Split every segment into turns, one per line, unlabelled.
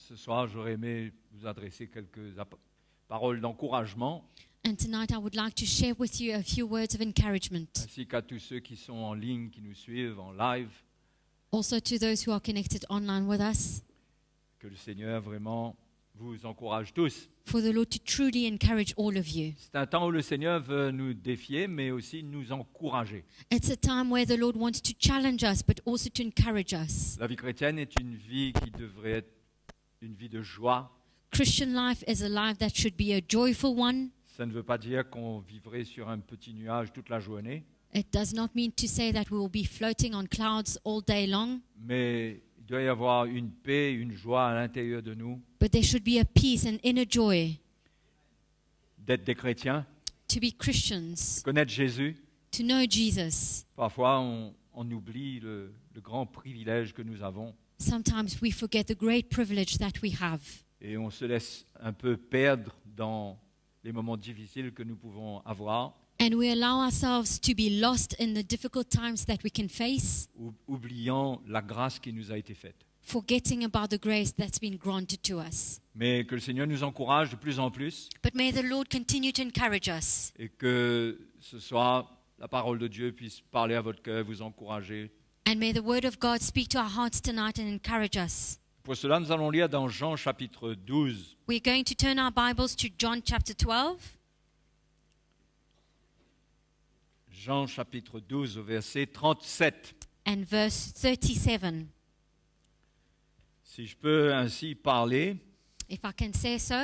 Ce soir, j'aurais aimé vous adresser quelques paroles d'encouragement,
And tonight I would like to share with you a few words of encouragement.
ainsi qu'à tous ceux qui sont en ligne, qui nous suivent en live.
Also to those who are connected online with us.
Que le Seigneur vraiment vous encourage tous.
For the Lord to truly encourage all of you.
C'est un temps où le Seigneur veut nous défier, mais aussi nous encourager.
It's a time where the Lord wants to challenge us, but also to encourage us.
La vie chrétienne est une vie qui devrait être une vie de joie.
Christian life is a life that should be a joyful one.
Ça ne veut pas dire qu'on vivrait sur un petit nuage toute la journée,
It does not mean to say that we will be floating on clouds all day long,
mais il doit y avoir une paix, une joie à l'intérieur de nous,
but there should be a peace and inner joy
d'être des chrétiens,
to be Christians,
connaître Jésus.
to know Jesus.
Parfois, on oublie le grand privilège que nous avons
Sometimes we forget the great privilege that we have,
et on se laisse un peu perdre dans les moments difficiles que nous pouvons avoir,
and we allow ourselves to be lost in the difficult times that we can face,
oubliant la grâce qui nous a été faite.
forgetting about the grace that's been granted to us.
Mais que le Seigneur nous encourage de plus en plus
But may the Lord continue to encourage us,
et que ce soir, la parole de Dieu puisse parler à votre cœur, vous encourager.
and may the word of God speak to our hearts tonight and encourage us.
Pour cela, nous allons lire dans Jean chapitre 12.
We're going to turn our Bibles to John chapter 12,
Jean chapitre 12 au verset 37.
and verse 37.
Si je peux ainsi parler,
If I can say so,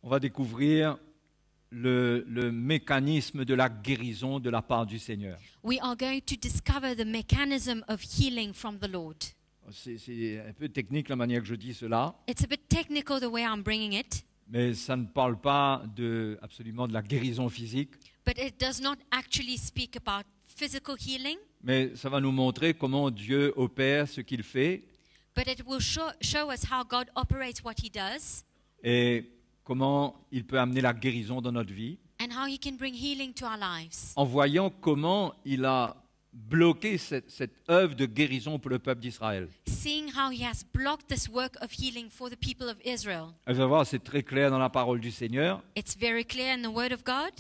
on va découvrir le mécanisme de la guérison de la part du Seigneur.
we are going to discover the mechanism of healing from the Lord.
C'est un peu technique la manière que je dis cela,
It's a bit technical the way I'm bringing it,
mais ça ne parle pas absolument de la guérison physique,
but it does not actually speak about physical healing,
mais ça va nous montrer comment Dieu opère ce qu'il fait
but it will show us how God operates what he does
et comment il peut amener la guérison dans notre vie,
and how he can bring healing to our lives.
en voyant comment il a bloqué cette œuvre de guérison pour le peuple d'Israël.
Seeing how he has blocked this work of healing for the people of Israel.
Vous allez voir, c'est très clair dans la parole du Seigneur.
It's very clear in the word of God.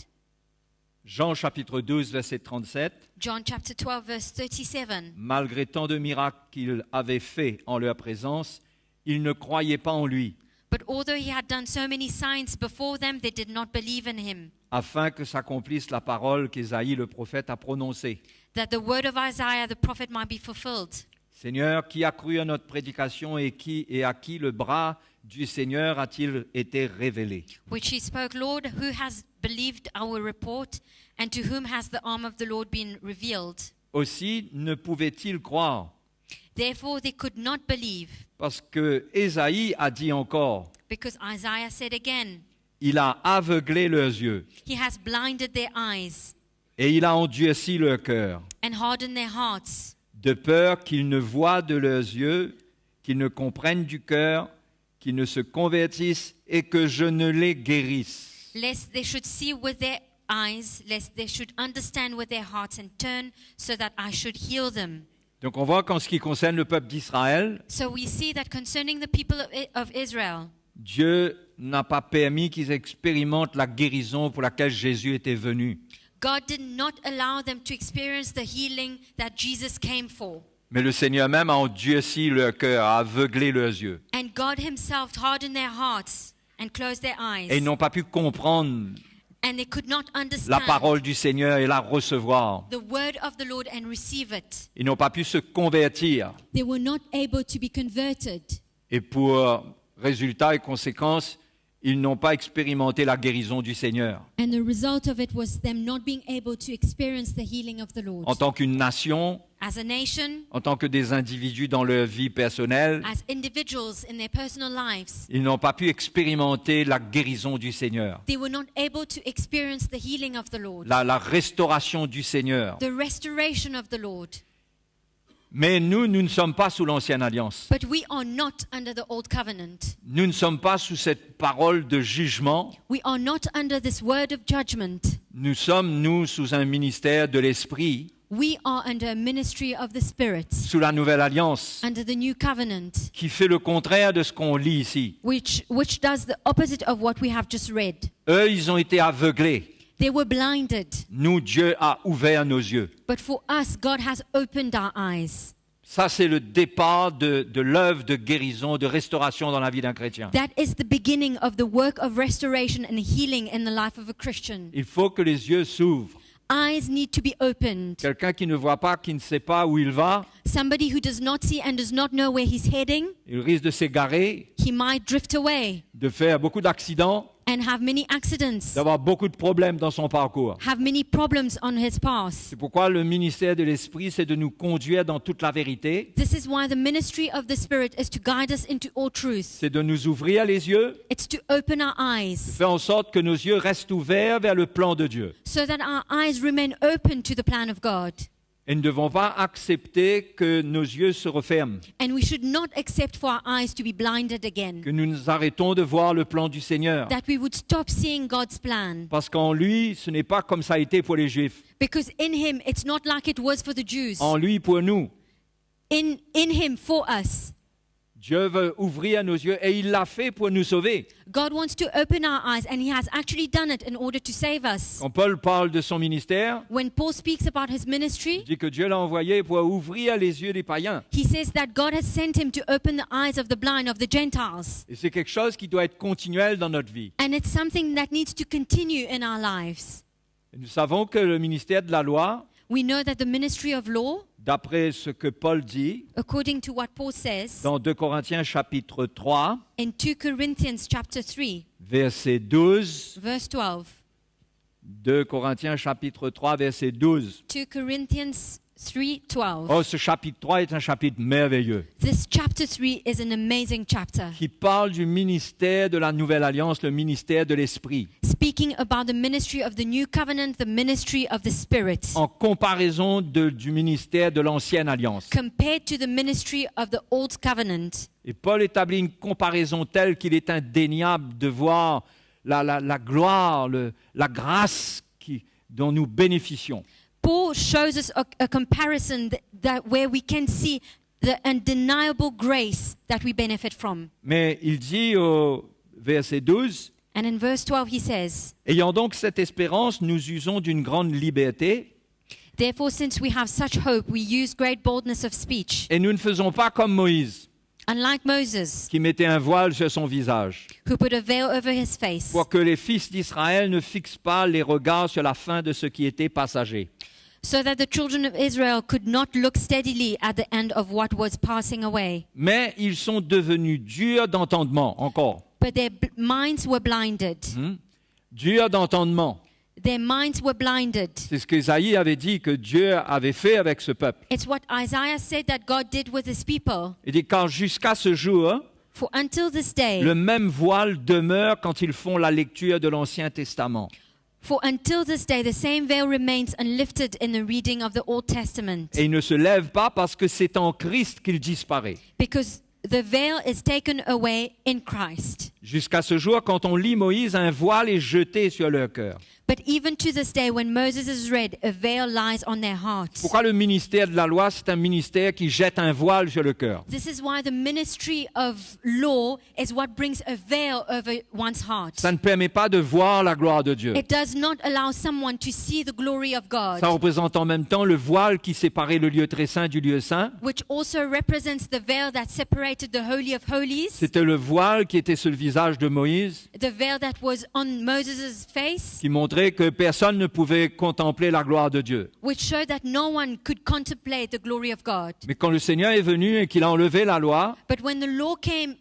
Jean chapitre 12, verset 37.
John chapter 12 verse 37.
Malgré tant de miracles qu'il avait faits en leur présence, ils ne croyaient pas en lui,
But although he had done so many signs before them, they did not believe in him,
afin que s'accomplisse la parole qu'Ésaïe le prophète a prononcée.
that the word of Isaiah the prophet might be fulfilled.
Seigneur, qui a cru à notre prédication et à qui le bras du Seigneur a-t-il été révélé?
Which he spoke, Lord, who has believed our report, and to whom has the arm of the Lord been revealed?
Aussi ne pouvaient-ils croire,
Therefore they could not believe,
parce que Ésaïe a dit encore,
because Isaiah said again,
il a aveuglé leurs yeux
he has blinded their eyes
et il a endurci leur cœur,
and hardened their hearts,
de peur qu'ils ne voient de leurs yeux, qu'ils ne comprennent du cœur, qu'ils ne se convertissent et que je ne les guérisse.
lest they should see with their eyes, lest they should understand with their hearts and turn, so that I should heal them.
Donc on voit qu'en ce qui concerne le peuple d'Israël,
So we see that concerning the people of Israel,
Dieu n'a pas permis qu'ils expérimentent la guérison pour laquelle Jésus était venu.
God did not allow them to experience the healing that Jesus came for.
Mais le Seigneur même a endurci leur cœur, a aveuglé leurs yeux.
And God himself hardened their hearts and closed their
Et ils
eyes.
n'ont pas pu comprendre
And they could not
la
understand
parole du Seigneur et la recevoir.
the word of the Lord and receive it.
Ils n'ont pas pu se convertir.
They were not able to be converted.
Et pour résultat et conséquence, ils n'ont pas expérimenté la guérison du Seigneur.
And the result of it was them not being able to experience the healing of the Lord.
En tant qu'une nation,
As a nation,
en tant que des individus dans leur vie personnelle,
as individuals in their personal lives,
ils n'ont pas pu expérimenter la guérison du Seigneur,
they were not able to experience the healing of the Lord,
la restauration du Seigneur.
the restoration of the Lord.
Mais nous ne sommes pas sous l'ancienne alliance.
But we are not under the old covenant.
Nous ne sommes pas sous cette parole de jugement.
We are not under this word of judgment.
Nous sommes, nous, sous un ministère de l'Esprit.
We are under a ministry of the Spirit,
sous la nouvelle alliance,
under the new covenant,
qui fait le contraire de ce qu'on lit ici.
which does the opposite of what we have just read.
Eux, ils ont été aveuglés.
They were blinded,
Nous, Dieu a ouvert nos yeux.
but for us, God has opened our eyes.
Ça, c'est le départ de l'œuvre de guérison, de restauration dans la vie d'un chrétien.
That is the beginning of the work of restoration and healing in the life of a Christian.
Il faut que les yeux s'ouvrent.
Eyes need to be opened.
Quelqu'un qui ne voit pas, qui ne sait pas où il va,
Somebody who does not see and does not know where he's heading,
il risque de s'égarer,
he might drift away
de faire beaucoup d'accidents,
and have many accidents,
d'avoir beaucoup de problèmes dans son parcours.
have many problems on his path.
C'est pourquoi le ministère de l'Esprit, c'est de nous conduire dans toute la vérité,
This is why the ministry of the Spirit is to guide us into all truth.
c'est de nous ouvrir les yeux,
It's to open our
de
eyes
faire en sorte que nos yeux restent ouverts vers le plan de Dieu.
so that our eyes remain open to the plan of God.
Et nous ne devons pas accepter que nos yeux se referment,
And we should not accept for our eyes to be blinded again,
que nous nous arrêtons de voir le plan du Seigneur.
that we would stop seeing God's plan.
Parce qu'en lui, ce n'est pas comme ça a été pour les Juifs.
Because in Him, it's not like it was for the Jews.
En lui, pour nous,
In Him, for us.
Dieu veut ouvrir nos yeux et il l'a fait pour nous sauver.
God wants to open our eyes, and He has actually done it in order to save us.
Quand Paul parle de son ministère,
When Paul speaks about his ministry,
il dit que Dieu l'a envoyé pour ouvrir les yeux des païens.
he says that God has sent him to open the eyes of the blind, of the Gentiles.
Et c'est quelque chose qui doit être continuel dans notre vie.
And it's something that needs to continue in our lives.
Et nous savons que le ministère de la loi,
We know that the ministry of law,
d'après ce que Paul dit
according to what Paul says
dans 2 Corinthiens chapitre 3,
in 2 Corinthians chapter 3,
verset 12,
verse 12.
2 Corinthiens chapitre 3, verset 12.
2 Corinthians 3:12.
Oh, ce chapitre 3 est un chapitre merveilleux
This chapter 3 is an amazing chapter,
qui parle du ministère de la Nouvelle Alliance, le ministère de l'Esprit,
speaking about the ministry of the new covenant, the ministry of the Spirit,
en comparaison du ministère de l'Ancienne Alliance.
compared to the ministry of the old covenant.
Et Paul établit une comparaison telle qu'il est indéniable de voir la gloire, la grâce dont nous bénéficions.
Paul shows us a comparison that where we can see the undeniable grace that we benefit from.
Mais il dit au verset 12,
And in verse 12 he says,
« Ayant donc cette espérance, nous usons d'une grande liberté,
"Therefore, since we have such hope, we use great boldness of speech,
et nous ne faisons pas comme Moïse,
unlike Moses,
qui mettait un voile sur son visage,
who put a veil over his face,
pour que les fils d'Israël ne fixent pas les regards sur la fin de ce qui était passager.
so that the children of Israel could not look steadily at the end of what was passing away.
Mais ils sont devenus durs d'entendement, encore.
But their minds were blinded.
Durs d'entendement.
Their minds were blinded."
C'est ce qu'Ésaïe avait dit que Dieu avait fait avec ce peuple.
It's what Isaiah said that God did with his people.
Il dit, car jusqu'à ce jour,
For until this day,
le même voile demeure quand ils font la lecture de l'Ancien Testament.
the same veil remains unlifted in the reading of the Old Testament,
Et il ne se lève pas parce que c'est en Christ qu'il disparaît.
because the veil is taken away in Christ.
Jusqu'à ce jour, quand on lit Moïse, un voile est jeté sur leur cœur.
But even to this day, when Moses is read, a veil lies on their hearts.
Pourquoi le ministère de la loi, c'est un ministère qui jette un voile sur le cœur?
This is why the ministry of law is what brings a veil over one's heart.
Ça ne permet pas de voir la gloire de Dieu.
It does not allow someone to see the glory of God,
Ça représente en même temps le voile qui séparait le lieu très saint du lieu saint.
which also represents the veil that separated the Holy of Holies,
C'était le voile qui était sur le visage de Moïse,
the veil that was on Moses' face,
qui montrait que personne ne pouvait contempler la gloire de Dieu.
which showed that no one could contemplate the glory of God.
Mais quand le Seigneur est venu et qu'il a enlevé la loi,
But when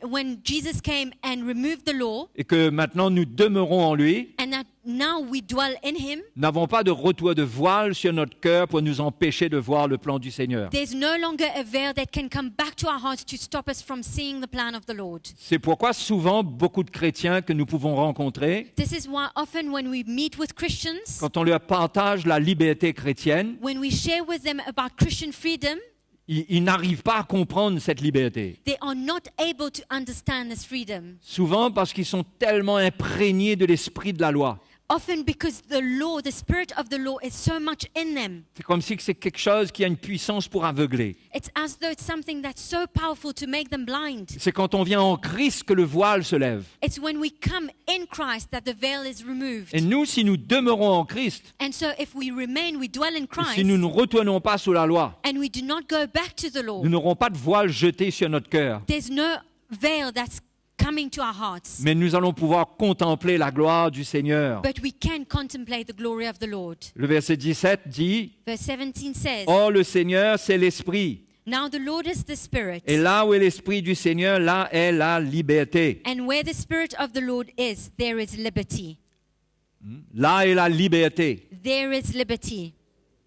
when Jesus came and removed the law,
et que maintenant nous demeurons en lui,
and that now we dwell in Him,
nous n'avons pas de retour de voile sur notre cœur pour nous empêcher de voir le plan du Seigneur.
there's no longer a veil that can come back to our hearts to stop us from seeing the plan of the Lord.
C'est pourquoi souvent beaucoup de chrétiens que nous pouvons rencontrer,
This is why often when we meet with Christians,
quand on leur partage la liberté chrétienne,
when we share with them about Christian freedom,
ils n'arrivent pas à comprendre cette liberté.
they are not able to understand this freedom.
Souvent parce qu'ils sont tellement imprégnés de l'esprit de la loi.
often because the law, the spirit of the law is so much in them.
C'est comme si c'est quelque chose qui a une puissance pour aveugler.
It's as though it's something that's so powerful to make them blind.
C'est quand on vient en Christ que le voile se lève.
It's when we come in Christ that the veil is removed.
Et nous, si nous demeurons en Christ,
And so if we remain, we dwell in
et
Christ,
si nous ne retournons pas sous la loi,
and we do not go back to the law,
nous n'aurons pas de voile jeté sur notre cœur.
there's no veil that's coming to our hearts.
Mais nous allons pouvoir contempler la gloire du Seigneur.
But we can contemplate the glory of the Lord.
Le verset 17 dit,
Verse 17 says,
« Or le Seigneur, c'est l'Esprit.
Now the Lord is the Spirit.
Et là où est l'Esprit du Seigneur, là est la liberté.
And where the Spirit of the Lord is, there is liberty.
Là est la liberté.
There is liberty.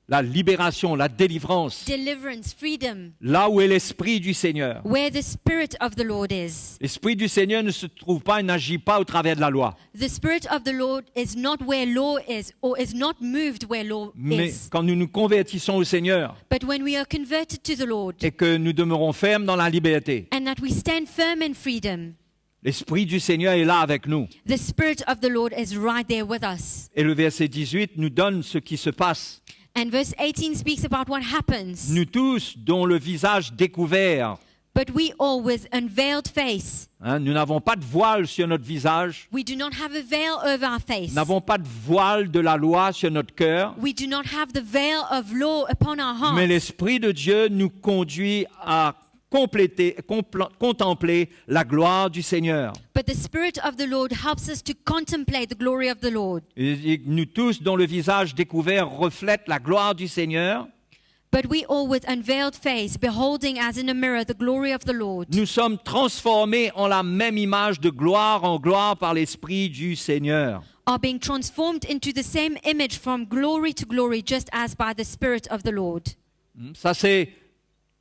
La libération, la délivrance.
Deliverance, freedom.
Là où est l'Esprit du Seigneur.
Where the Spirit of the Lord is.
L'Esprit du Seigneur ne se trouve pas et n'agit pas au travers de la loi.
The Spirit of the Lord is not where law is, or is not moved where law
Mais
is.
quand nous nous convertissons au Seigneur
But when we are converted to the Lord,
et que nous demeurons fermes dans la liberté,
and that we stand firm in freedom,
l'Esprit du Seigneur est là avec nous.
the Spirit of the Lord is right there with us.
Et le verset 18 nous donne ce qui se passe.
And verse 18 speaks about what happens.
Nous tous, dont le visage découvert,
But we all with unveiled face.
nous n'avons pas de voile sur notre visage,
We do not have a veil over our face.
nous n'avons pas de voile de la loi sur notre cœur,
We do not have the veil of law upon our
mais
hearts.
l'Esprit de Dieu nous conduit à contempler la gloire du Seigneur.
But the Spirit of the Lord helps us to contemplate the glory of the Lord.
Et nous tous, dont le visage découvert reflète la gloire du Seigneur,
But we all with unveiled face, beholding as in a mirror the glory of the Lord,
nous sommes transformés en la même image de gloire en gloire par l'Esprit du Seigneur.
are being transformed into the same image from glory to glory, just as by the Spirit of the Lord.
Ça, c'est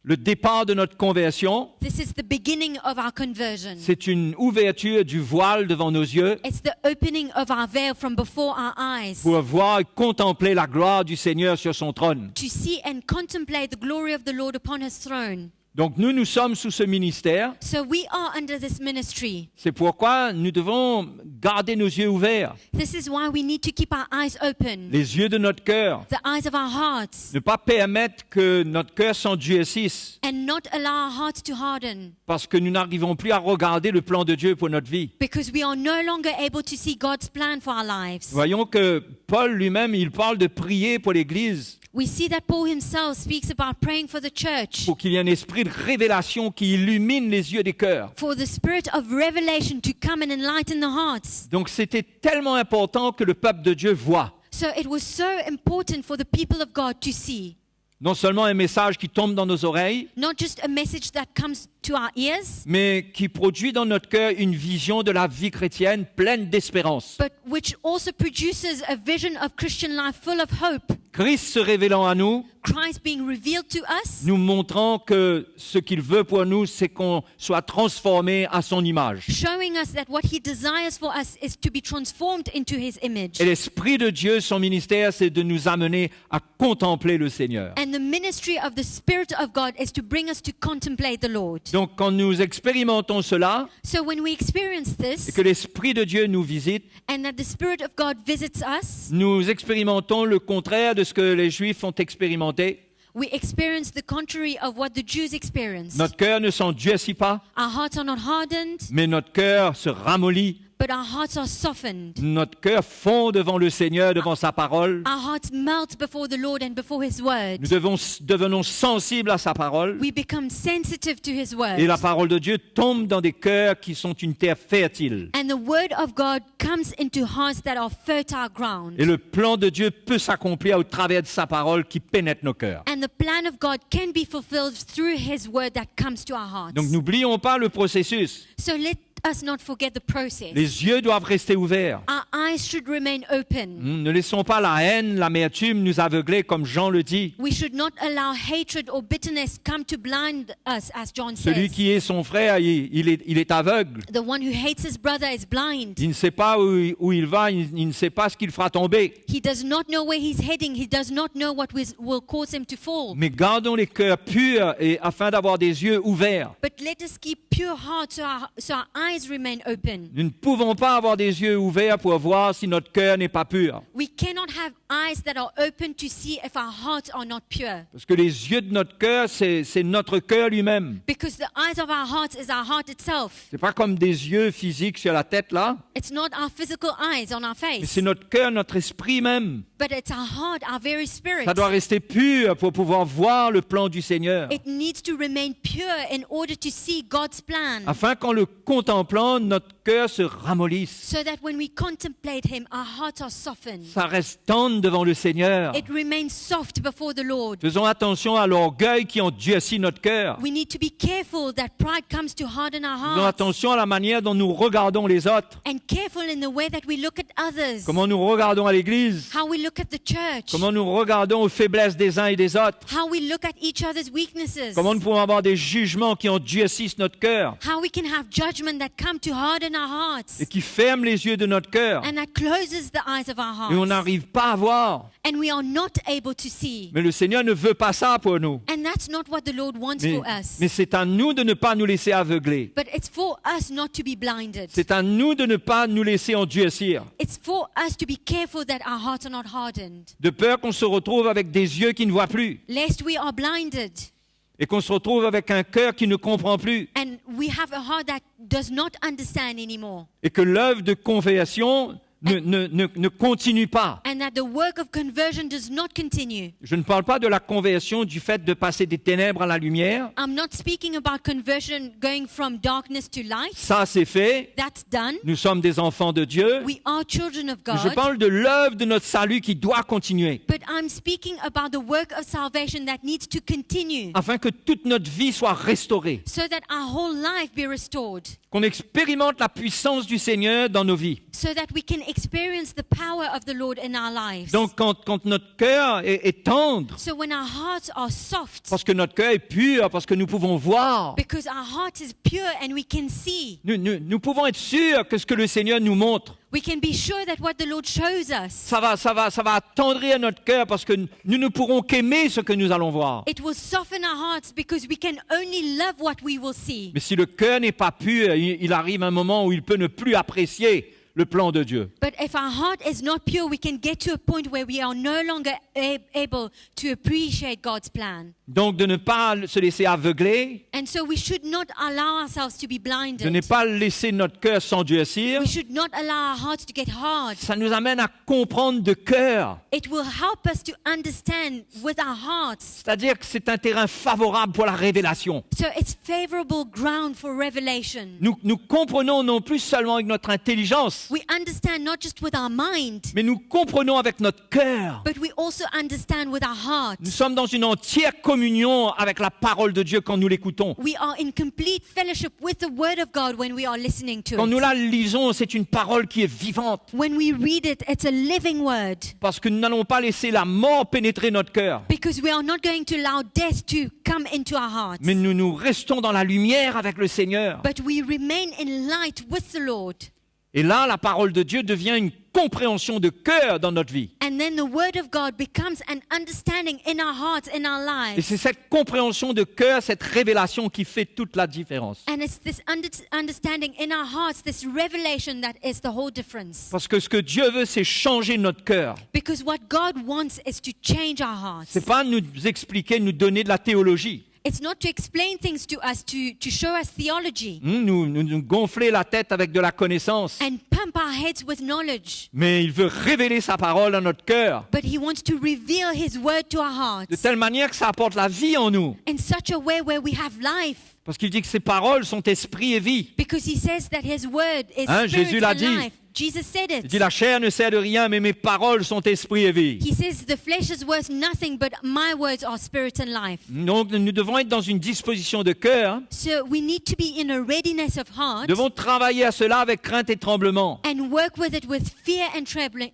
le départ de notre conversion.
This is the beginning of our conversion.
C'est une ouverture du voile devant nos yeux
It's the opening of our veil from before our eyes
pour voir et contempler la gloire du Seigneur sur son trône.
to see and contemplate the glory of the Lord upon his throne.
Donc nous sommes sous ce ministère.
So we are under this ministry.
C'est pourquoi nous devons garder nos yeux ouverts,
This is why we need to keep our eyes open,
les yeux de notre cœur.
the eyes of our hearts,
Ne pas permettre que notre cœur s'endurcisse
and not allow our hearts to harden,
parce que nous n'arrivons plus à regarder le plan de Dieu pour notre vie.
because we are no longer able to see God's plan for our lives.
Voyons que Paul lui-même, il parle de prier pour l'Église,
We see that Paul himself speaks about praying for the church,
pour qu'il y ait un esprit de révélation qui illumine les yeux des cœurs.
for the spirit of revelation to come and enlighten the hearts.
Donc c'était tellement important que le peuple de Dieu voit.
So it was so important for the people of God to see,
Non seulement un message qui tombe dans nos oreilles,
not just a message that comes to our ears,
mais qui produit dans notre cœur une vision de la vie chrétienne pleine d'espérance.
but which also produces a vision of Christian life full of hope.
Christ se révélant à nous,
Christ being revealed to us,
nous montrant que ce qu'il veut pour nous, c'est qu'on soit transformé à son image.
showing us that what he desires for us is to be transformed into his image.
Et l'Esprit de Dieu, son ministère, c'est de nous amener à contempler le Seigneur.
And the ministry of the Spirit of God is to bring us to contemplate the Lord.
Donc quand nous expérimentons cela,
So when we experience
et
this,
que l'Esprit de Dieu nous visite,
and that the Spirit of God visits us,
nous expérimentons le contraire de ce que les Juifs ont expérimenté.
we experience the contrary of what the Jews experienced.
Notre cœur ne s'endurcit pas,
Our hearts are not hardened,
mais notre cœur se ramollit.
but our hearts are softened.
Notre cœur fond devant le Seigneur, devant sa parole.
Our hearts melt before the Lord and before his word.
Nous devenons sensibles à sa parole.
We become sensitive to his word.
Et la parole de Dieu tombe dans des cœurs qui sont une terre fertile.
And the word of God comes into hearts that are fertile ground.
Et le plan de Dieu peut s'accomplir au travers de sa parole qui pénètre nos cœurs.
And the plan of God can be fulfilled through his word that comes to our hearts.
Donc n'oublions pas le processus.
So let us not forget the process.
Les yeux doivent rester ouverts.
Our eyes should remain open.
Ne laissons pas la haine, l'amertume nous aveugler comme Jean le dit.
We should not allow hatred or bitterness come to blind us, as John
Celui
says.
qui est son frère, il est aveugle.
The one who hates his brother is blind.
Il ne sait pas où il va, il ne sait pas ce qu'il fera tomber.
He does not know where he's heading. He does not know what will cause him to fall.
Mais gardons les cœurs purs et afin d'avoir des yeux ouverts.
But let us keep pure hearts so our eyes remain open.
Nous ne pouvons pas avoir des yeux ouverts pour voir si notre cœur n'est pas pur.
We cannot have eyes that are open to see if our hearts are not pure.
Parce que les yeux de notre cœur, c'est notre cœur lui-même.
Because the eyes of our hearts is our heart itself.
C'est pas comme des yeux physiques sur la tête là,
It's not our physical eyes on our
mais
face,
c'est notre cœur, notre esprit même.
but it's our heart, our very spirit.
Ça doit rester pur pour pouvoir voir le plan du Seigneur.
It needs to remain pure in order to see God's plan,
Afin qu'en le contemplant, notre cœur se ramollisse.
so that when we contemplate Him, our hearts are softened.
Ça reste tendre devant le Seigneur.
It remains soft before the Lord.
Faisons attention à l'orgueil qui endurcit notre cœur.
We need to be careful that pride comes to harden our
Faisons
hearts,
attention à la manière dont nous regardons les autres.
and careful in the way that we look at others,
Comment nous regardons à l'Église.
how we look at the church,
Comment nous regardons aux faiblesses des uns et des autres.
how we look at each other's weaknesses,
Comment nous pouvons avoir des jugements qui endurcissent notre cœur
how we can have judgment that come to harden our hearts
et qui ferment les yeux de notre cœur.
and that closes the eyes of our
Et on
hearts,
n'arrive pas à voir.
and we are not able to see.
Mais le Seigneur ne veut pas ça pour nous.
And that's not what the Lord wants
Mais,
for us.
mais c'est à nous de ne pas nous laisser aveugler.
But it's for us not to be blinded.
C'est à nous de ne pas nous laisser endurcir.
It's for us to be careful that our hearts are not hardened,
De peur qu'on se retrouve avec des yeux qui ne voient plus.
lest we are blinded
Et qu'on se retrouve avec un cœur qui ne comprend plus.
and we have a heart that does not understand anymore,
Et que l'œuvre de conversion ne continue pas.
and that the work of conversion does not continue.
Je ne parle pas de la conversion du fait de passer des ténèbres à la lumière.
I'm not speaking about conversion going from darkness to light.
Ça, c'est fait.
That's done.
Nous sommes des enfants de Dieu.
We are children of
Mais je
God.
parle de l'œuvre de notre salut qui doit continuer.
But I'm speaking about the work of salvation that needs to continue,
Afin que toute notre vie soit restaurée.
so that our whole life be restored,
Qu'on expérimente la puissance du Seigneur dans nos vies.
so that we can experience the power of the Lord in our lives.
Donc, quand notre cœur est tendre,
So when our hearts are soft,
parce que notre cœur est pur, parce que nous pouvons voir,
because our heart is pure and we can see,
nous pouvons être sûrs que ce que le Seigneur nous montre,
we can be sure that what the Lord shows us,
ça va attendrir notre cœur parce que nous ne pourrons qu'aimer ce que nous allons voir.
it will soften our hearts, because we can only love what we will see.
Mais si le cœur n'est pas pur, il arrive un moment où il peut ne plus apprécier le plan de Dieu.
But if our heart is not pure, we can get to a point where we are no longer able to appreciate God's plan.
Donc de ne pas se laisser aveugler,
And so we should not allow ourselves to be
de ne
blinded.
pas laisser notre cœur s'endurcir,
We should not allow our hearts to get hard.
ça nous amène à comprendre de cœur.
It will help us to understand with our hearts.
C'est-à-dire que c'est un terrain favorable pour la révélation.
So it's favorable ground for revelation.
Nous comprenons non plus seulement avec notre intelligence,
We understand not just with our mind,
mais nous comprenons avec notre cœur.
but we also understand with our heart.
Nous sommes dans une entière communion avec la parole de Dieu quand nous l'écoutons.
We are in complete fellowship with the Word of God when we are listening to
Quand nous
it.
la lisons, c'est une parole qui est vivante.
When we read it, it's a living word,
Parce que nous n'allons pas laisser la mort pénétrer notre cœur.
because we are not going to allow death to come into our hearts,
Mais nous restons dans la lumière avec le Seigneur.
but we remain in light with the Lord.
Et là, la parole de Dieu devient une compréhension de cœur dans notre vie.
And then the Word of God becomes an understanding in our hearts, in our
Et
lives.
c'est cette compréhension de cœur, cette révélation qui fait toute la différence.
And it's this understanding in our hearts, this revelation, that is the whole difference.
Parce que ce que Dieu veut, c'est changer notre cœur.
Because what God wants is to change our hearts.
C'est pas nous expliquer, nous donner de la théologie.
It's not to explain things to us, to show us theology
Nous gonfler la tête avec de la connaissance.
and pump our heads with knowledge.
Mais il veut révéler sa parole dans notre cœur.
But He wants to reveal His Word to our
De
hearts
telle manière que ça apporte la vie en nous.
in such a way where we have life.
Parce qu'il dit que ses paroles sont esprit et vie.
Because He says that His Word is
Hein,
spirit
Jésus l'a
and
dit.
life. Jesus said
Il
it.
dit la chair ne sert de rien, mais mes paroles sont esprit et vie.
He says the flesh is worth nothing, but my words are spirit and life.
Donc nous devons être dans une disposition de cœur.
So we need to be in a readiness of heart
Nous devons travailler à cela avec crainte et tremblement.
and work with it with fear and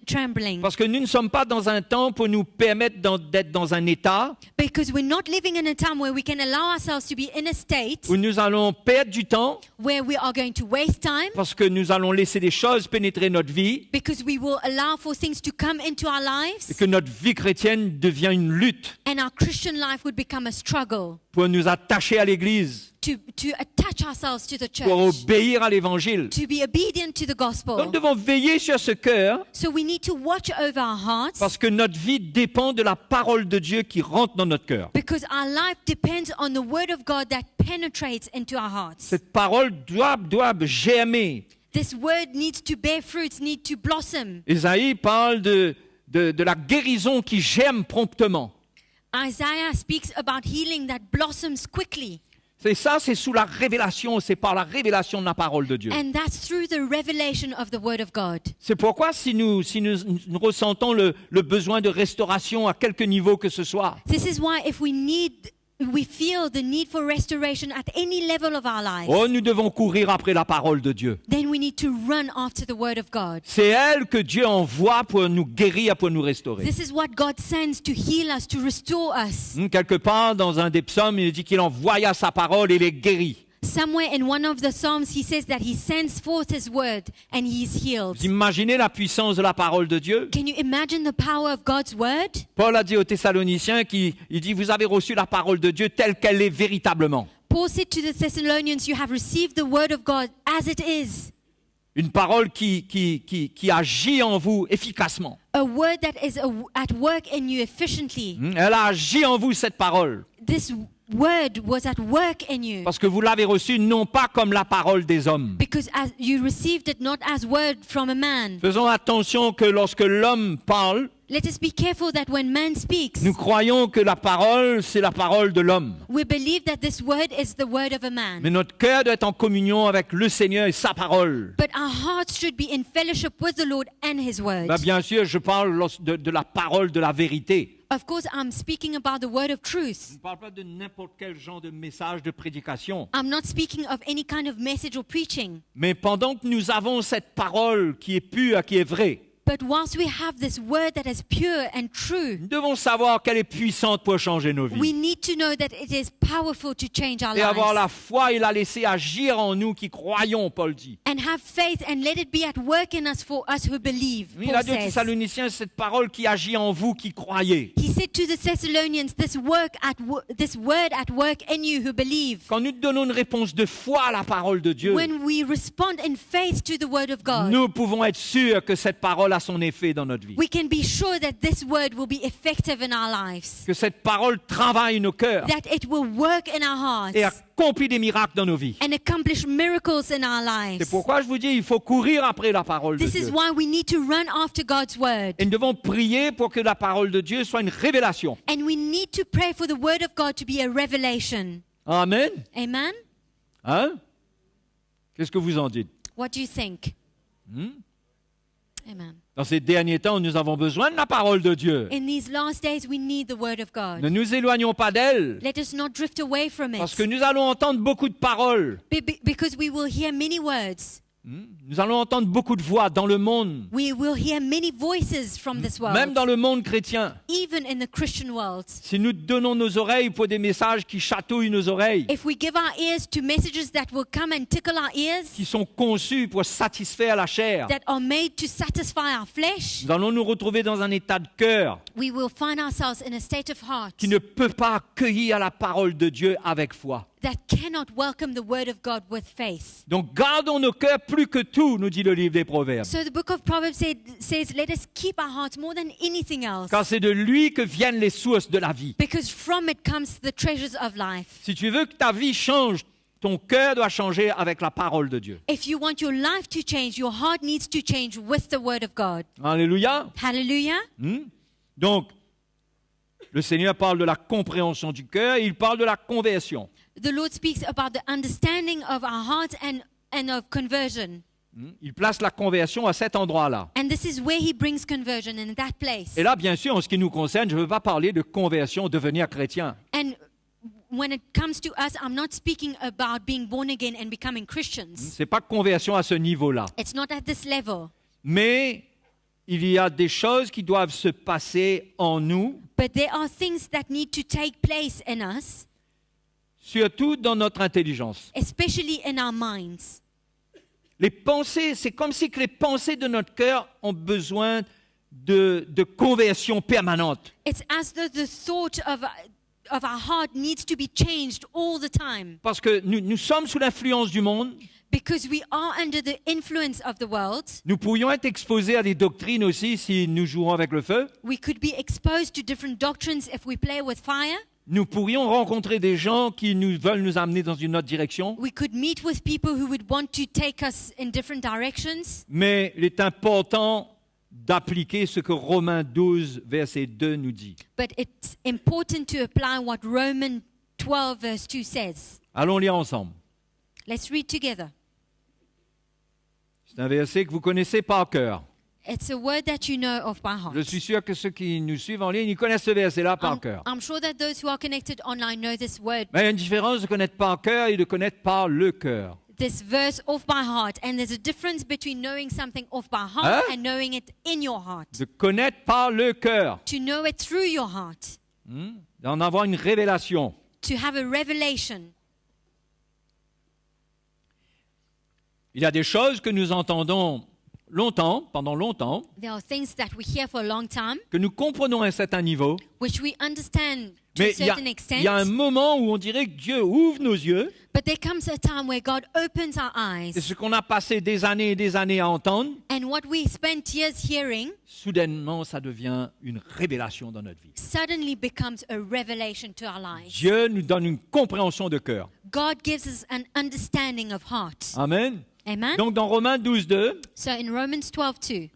trembling.
Parce que nous ne sommes pas dans un temps pour nous permettre d'être dans un état
Because we're not living in a time where we can allow ourselves to be in a state
où nous allons perdre du temps
where we are going to waste time,
parce que nous allons laisser des choses pénétrer notre vie
because we will allow for things to come into our
et
lives,
que notre vie chrétienne devient une lutte
and our Christian life would become a struggle
pour nous attacher à l'Église,
to attach ourselves to the
pour
church,
obéir à l'Évangile.
to be obedient to the
Donc
gospel.
nous devons veiller sur ce cœur
So we need to watch over our hearts
parce que notre vie dépend de la parole de Dieu qui rentre dans notre cœur.
because our life depends on the word of God that penetrates into our hearts.
Cette parole doit germer.
This word needs to bear fruits, need to blossom.
Ésaïe parle de la guérison qui germe promptement.
Isaiah speaks about healing that blossoms quickly.
C'est sous la révélation, c'est par la révélation de la parole de Dieu.
And that's through the revelation of the word of God.
C'est pourquoi si nous ressentons le besoin de restauration à quelque niveau que ce soit,
This is why if we feel the need for restoration at any level of our lives,
nous devons courir après la parole de Dieu.
then we need to run after the word of God.
C'est elle que Dieu envoie pour nous guérir, pour nous restaurer.
This is what God sends to heal us, to restore us.
Quelque part dans un des psaumes, il dit qu'il envoya sa parole et les guérit.
Somewhere in one of the Psalms, he says that he sends forth his word and he is healed.
Vous imaginez la puissance de la parole de Dieu?
Can you imagine the power of God's word?
Paul a dit aux Thessaloniciens, il dit, vous avez reçu la parole de Dieu telle qu'elle est véritablement.
Paul said to the Thessalonians, you have received the word of God as it is.
Une parole qui agit en vous efficacement.
A word that is at work in you efficiently.
Elle a agi en vous, cette parole.
This word was at work in you.
Parce que vous l'avez reçue non pas comme la parole des hommes.
Because as you received it not as word from a man.
Faisons attention que lorsque l'homme parle,
Let us be careful that when man speaks,
nous croyons que la parole, c'est la parole de l'homme.
we believe that this word is the word of a
Mais
man.
notre cœur doit être en communion avec le Seigneur et sa parole.
But our hearts should be in fellowship with the Lord and his word.
Bien sûr, je parle de la parole de la vérité.
Of course, I'm speaking about the word of
Je
truth.
ne parle pas de n'importe quel genre de message de prédication.
I'm not speaking of any kind of message or preaching.
Mais pendant que nous avons cette parole qui est pure, qui est vraie,
But whilst we have this word that is pure and true,
nous devons savoir qu'elle est puissante pour changer nos
we
vies.
need to know that it is powerful to change our
Et avoir
lives.
la foi et la laisser agir en nous qui croyons, Paul dit.
And have faith and let it be at work in us for us who believe,
Il
Paul
a dit aux
says.
Thessaloniciens, cette parole qui agit en vous qui croyez.
He said to the Thessalonians, this word at work in you who believe.
Quand nous donnons une réponse de foi à la parole de Dieu,
When we respond in faith to the word of God,
nous pouvons être sûrs que cette parole a son effet dans notre vie.
we can be sure that this word will be effective in our lives,
Que cette parole travaille nos cœurs
that it will work in our hearts
et accomplit des miracles dans nos vies.
and accomplish miracles in our
C'est
lives.
pourquoi je vous dis, il faut courir après la parole de
This is
Dieu.
why we need to run after God's word.
Et nous devons prier pour que la parole de Dieu soit une révélation.
And we need to pray for the word of God to be a revelation.
Amen.
Amen?
Hein? Qu'est-ce que vous en dites?
What do you think?
Hmm?
Amen.
Dans ces derniers temps, nous avons besoin de la parole de Dieu.
In these last days, we need the word of
Ne
God.
nous éloignons pas d'elle,
Let us not drift away from
parce que
it.
nous allons entendre beaucoup de paroles.
Because we will hear many words.
Nous allons entendre beaucoup de voix dans le monde,
We will hear many voices from this
même
world,
dans le monde chrétien.
even in the Christian world.
Si nous donnons nos oreilles pour des messages qui chatouillent nos oreilles,
If we give our ears to messages that will come and tickle our ears,
qui sont conçus pour satisfaire la chair,
that are made to satisfy our flesh,
nous allons nous retrouver dans un état de cœur
we will find ourselves in a state of heart
qui ne peut pas accueillir la parole de Dieu avec foi.
that cannot welcome the word of God with faith.
Donc gardons nos cœurs plus que tout, nous dit le livre des Proverbes.
So the book of Proverbs says, let us keep our hearts more than anything else,
Car c'est de lui que viennent les sources de la vie.
because from it comes the treasures of life.
Si tu veux que ta vie change, ton cœur doit changer avec la parole de Dieu.
If you want your life to change, your heart needs to change with the word of God.
Alléluia.
Hallelujah.
Donc, le Seigneur parle de la compréhension du cœur, il parle de la conversion.
The Lord speaks about the understanding of our hearts and of conversion.
Il place la conversion à cet endroit-là.
And this is where he brings conversion, in that place.
Et là, bien sûr, en ce qui nous concerne, je ne veux pas parler de conversion, devenir chrétien.
And when it comes to us, I'm not speaking about being born again and becoming Christians.
Ce n'est pas conversion à ce niveau-là.
It's not at this level.
Mais il y a des choses qui doivent se passer en nous,
But there are things that need to take place in us,
surtout dans notre intelligence.
especially in our minds.
Les pensées, c'est comme si que les pensées de notre cœur ont besoin de conversion permanente.
It's as though the thought of our heart needs to be changed all the time
Parce que nous sommes sous l'influence du monde.
because we are under the influence of the world.
Nous pourrions être exposés à des doctrines aussi si nous jouons avec le feu.
We could be exposed to different doctrines if we play with fire.
Nous pourrions rencontrer des gens qui veulent nous amener dans une autre direction.
We could meet with people who would want to take us in different directions.
Mais il est important d'appliquer ce que Romains 12, verset 2 nous dit.
But it's important to apply what Romans 12 verse 2 says.
Allons lire ensemble.
Let's read together.
C'est un verset que vous connaissez par cœur.
It's a word that you know of by heart.
Je suis sûr que ceux qui nous suivent en ligne, ils connaissent ce verset-là par cœur.
I'm sure that those who are connected online know this word,
Mais il y a une différence de connaître par cœur et de connaître par le cœur.
this verse off by heart. And there's a difference between knowing something off by heart
Hein?
and knowing it in your heart.
De connaître par le cœur.
To know it through your heart.
D'en avoir une révélation.
To have a revelation.
Il y a des choses que nous entendons pendant longtemps,
There are things that we hear for a long time,
que nous comprenons à un certain niveau.
which we understand to a
Mais
certain
il
extent.
y a un moment où on dirait que Dieu ouvre nos yeux.
But there comes a time where God opens our
Et
eyes.
ce qu'on a passé des années et des années à entendre,
And what we spent years hearing
soudainement, ça devient une révélation dans notre vie.
suddenly becomes a revelation to our lives.
Dieu nous donne une compréhension de cœur.
God gives us an understanding of heart.
Amen.
Amen.
Donc dans Romains 12, 2,
So in Romans 12:2,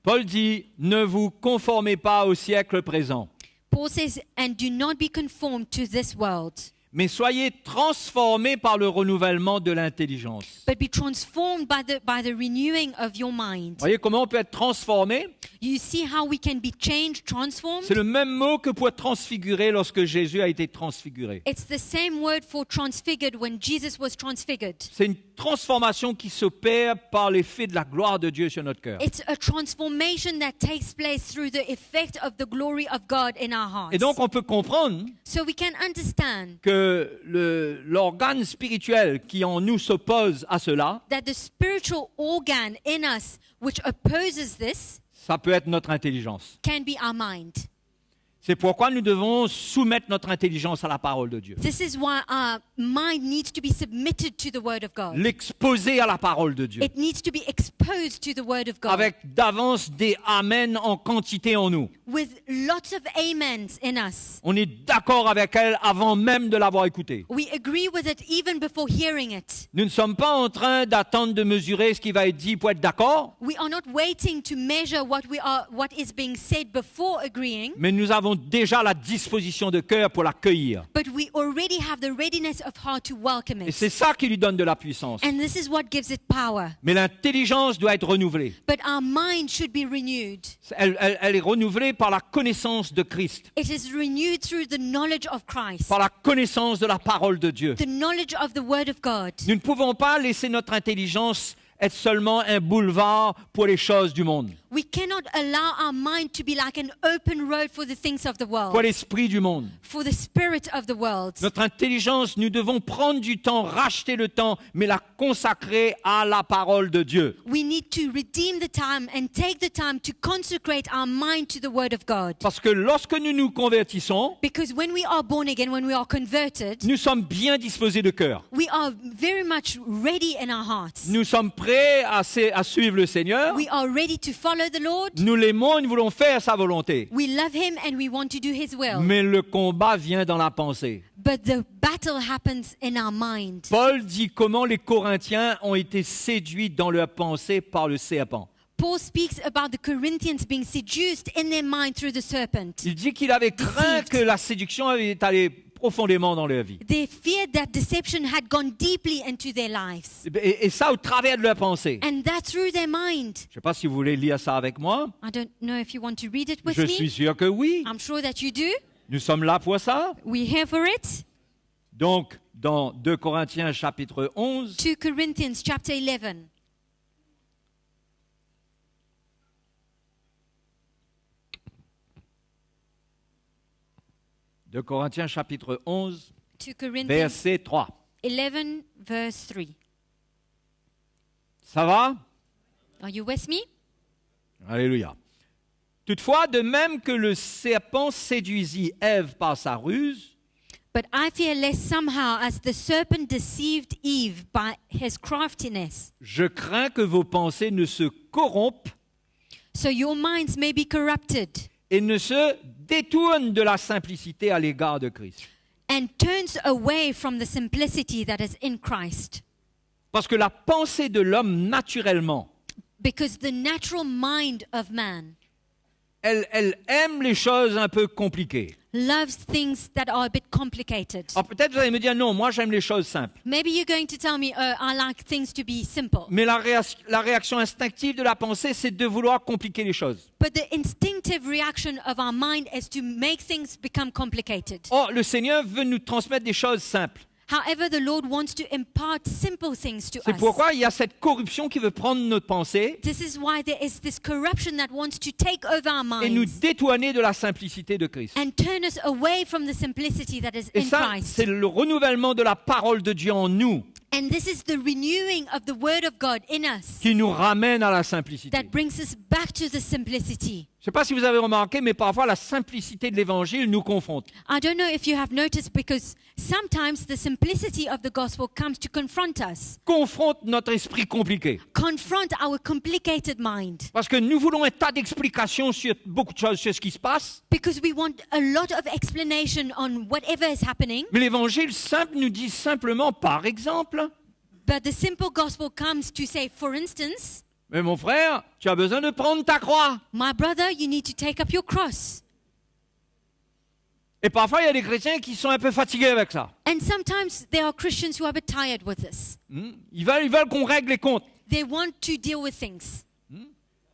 Paul dit « Ne vous conformez pas au siècle présent,
Paul says, "And do not be conformed to this world,
mais soyez transformés par le renouvellement de l'intelligence.
but be transformed by the renewing of your mind."
Voyez comment on peut être transformé?
You see how we can be changed, transformed?
C'est le même mot que pour être transfiguré lorsque Jésus a été transfiguré.
It's the same word for transfigured when Jesus was transfigured.
C'est une transformation qui s'opère par l'effet de la gloire de Dieu sur notre cœur.
It's a transformation that takes place through the effect of the glory of God in our hearts.
Et donc on peut comprendre
So we can understand
que l'organe spirituel qui en nous s'oppose à cela,
that the spiritual organ in us which opposes this
ça peut être notre intelligence.
can be our mind.
C'est pourquoi nous devons soumettre notre intelligence à la parole de Dieu.
This is why our mind needs to be submitted to the Word of God.
L'exposer à la parole de Dieu.
It needs to be exposed to the Word of God
Avec d'avance des amens en quantité en nous.
with lots of amens in us.
On est d'accord avec elle avant même de l'avoir écoutée.
We agree with it even before hearing it.
Nous ne sommes pas en train d'attendre de mesurer ce qui va être dit pour être d'accord,
We are not waiting to measure what is being said before agreeing,
mais nous avons déjà la disposition de cœur pour l'accueillir.
but we already have the readiness of heart to welcome
Et
it.
c'est ça qui lui donne de la puissance.
And this is what gives it power.
Mais l'intelligence doit être renouvelée.
But our mind should be renewed.
Elle est renouvelée par la connaissance de Christ,
It is renewed through the knowledge of Christ,
par la connaissance de la parole de Dieu.
the knowledge of the Word of God.
Nous ne pouvons pas laisser notre intelligence être seulement un boulevard pour les choses du monde,
We cannot allow our mind to be like an open road for the things of the
pour
world,
l'esprit du monde.
for the spirit of the world.
Notre intelligence, nous devons prendre du temps, racheter le temps, mais la consacrer à la parole de Dieu.
We need to redeem the time and take the time to consecrate our mind to the Word of God.
Parce que lorsque nous nous convertissons,
Because when we are born again, when we are converted,
nous sommes bien disposés de cœur.
we are very much ready in our hearts.
Nous sommes prêts à suivre le Seigneur.
We are ready to follow the Lord.
Nous l'aimons et nous voulons faire sa volonté.
We love Him and we want to do His will.
Mais le combat vient dans la pensée.
But the battle happens in our mind.
Paul dit comment les Corinthiens ont été séduits dans leur pensée par le serpent.
Paul speaks about the Corinthians being seduced in their mind through the serpent.
Il dit qu'il avait craint
Deceived.
que la séduction avait allé profondément dans leur vie.
They feared that deception had gone deeply into their lives.
Et ça au travers de leur pensée.
And that through their mind.
Je ne sais pas si vous voulez lire ça avec moi.
I don't know if you want to read it with
Je
me.
suis sûr que oui.
I'm sure that you do.
Nous sommes là pour ça.
We're here for it.
Donc, dans 2 Corinthiens chapitre 11,
2 Corinthians chapter 11.
de Corinthiens chapitre 11,
2 Corinthians
verset 3.
11 verse 3.
Ça va?
Are you with me?
Alléluia. Toutefois, de même que le serpent séduisit Ève par sa ruse,
But I fear lest somehow, as the serpent deceived Eve by his craftiness,
Je crains que vos pensées ne se corrompent
so your minds may be corrupted
et ne se détournent de la simplicité à l'égard de Christ.
and turns away from the simplicity that is in Christ.
Parce que la pensée de l'homme, naturellement,
Because the natural mind of man
elle aime les choses un peu compliquées.
loves things that are a bit complicated.
Alors peut-être vous allez me dire, non, moi j'aime les choses simples.
Maybe you're going to tell me, oh, I like things to be simple.
Mais la réaction instinctive de la pensée, c'est de vouloir compliquer les choses.
But the instinctive reaction of our mind is to make things become complicated.
Or, le Seigneur veut nous transmettre des choses simples.
However, the Lord wants to impart simple things to
C'est
us.
pourquoi il y a cette corruption qui veut prendre notre pensée
This is why there is this corruption that wants to take over our
et nous
minds
détourner de la simplicité de Christ.
and turn us away from the simplicity that is
Et
in
ça,
Christ.
c'est le renouvellement de la parole de Dieu en nous
And this is the renewing of the Word of God in us
qui nous ramène à la simplicité.
that brings us back to the simplicity.
Je ne sais pas si vous avez remarqué, mais parfois la simplicité de l'Évangile nous confronte.
I don't know if you have noticed, because sometimes the simplicity of the gospel comes to confront us,
Confronte notre esprit compliqué.
confront our complicated mind,
Parce que nous voulons un tas d'explications sur beaucoup de choses, sur ce qui se passe.
because we want a lot of explanation on whatever is happening.
Mais l'Évangile simple nous dit simplement, par exemple,
But the simple gospel comes to say, for instance,
mais mon frère, tu as besoin de prendre ta croix.
my brother, you need to take up your cross.
Et parfois, il y a des chrétiens qui sont un peu fatigués avec ça.
And sometimes there are Christians who are a bit tired with this.
Ils veulent qu'on règle les comptes.
They want to deal with things.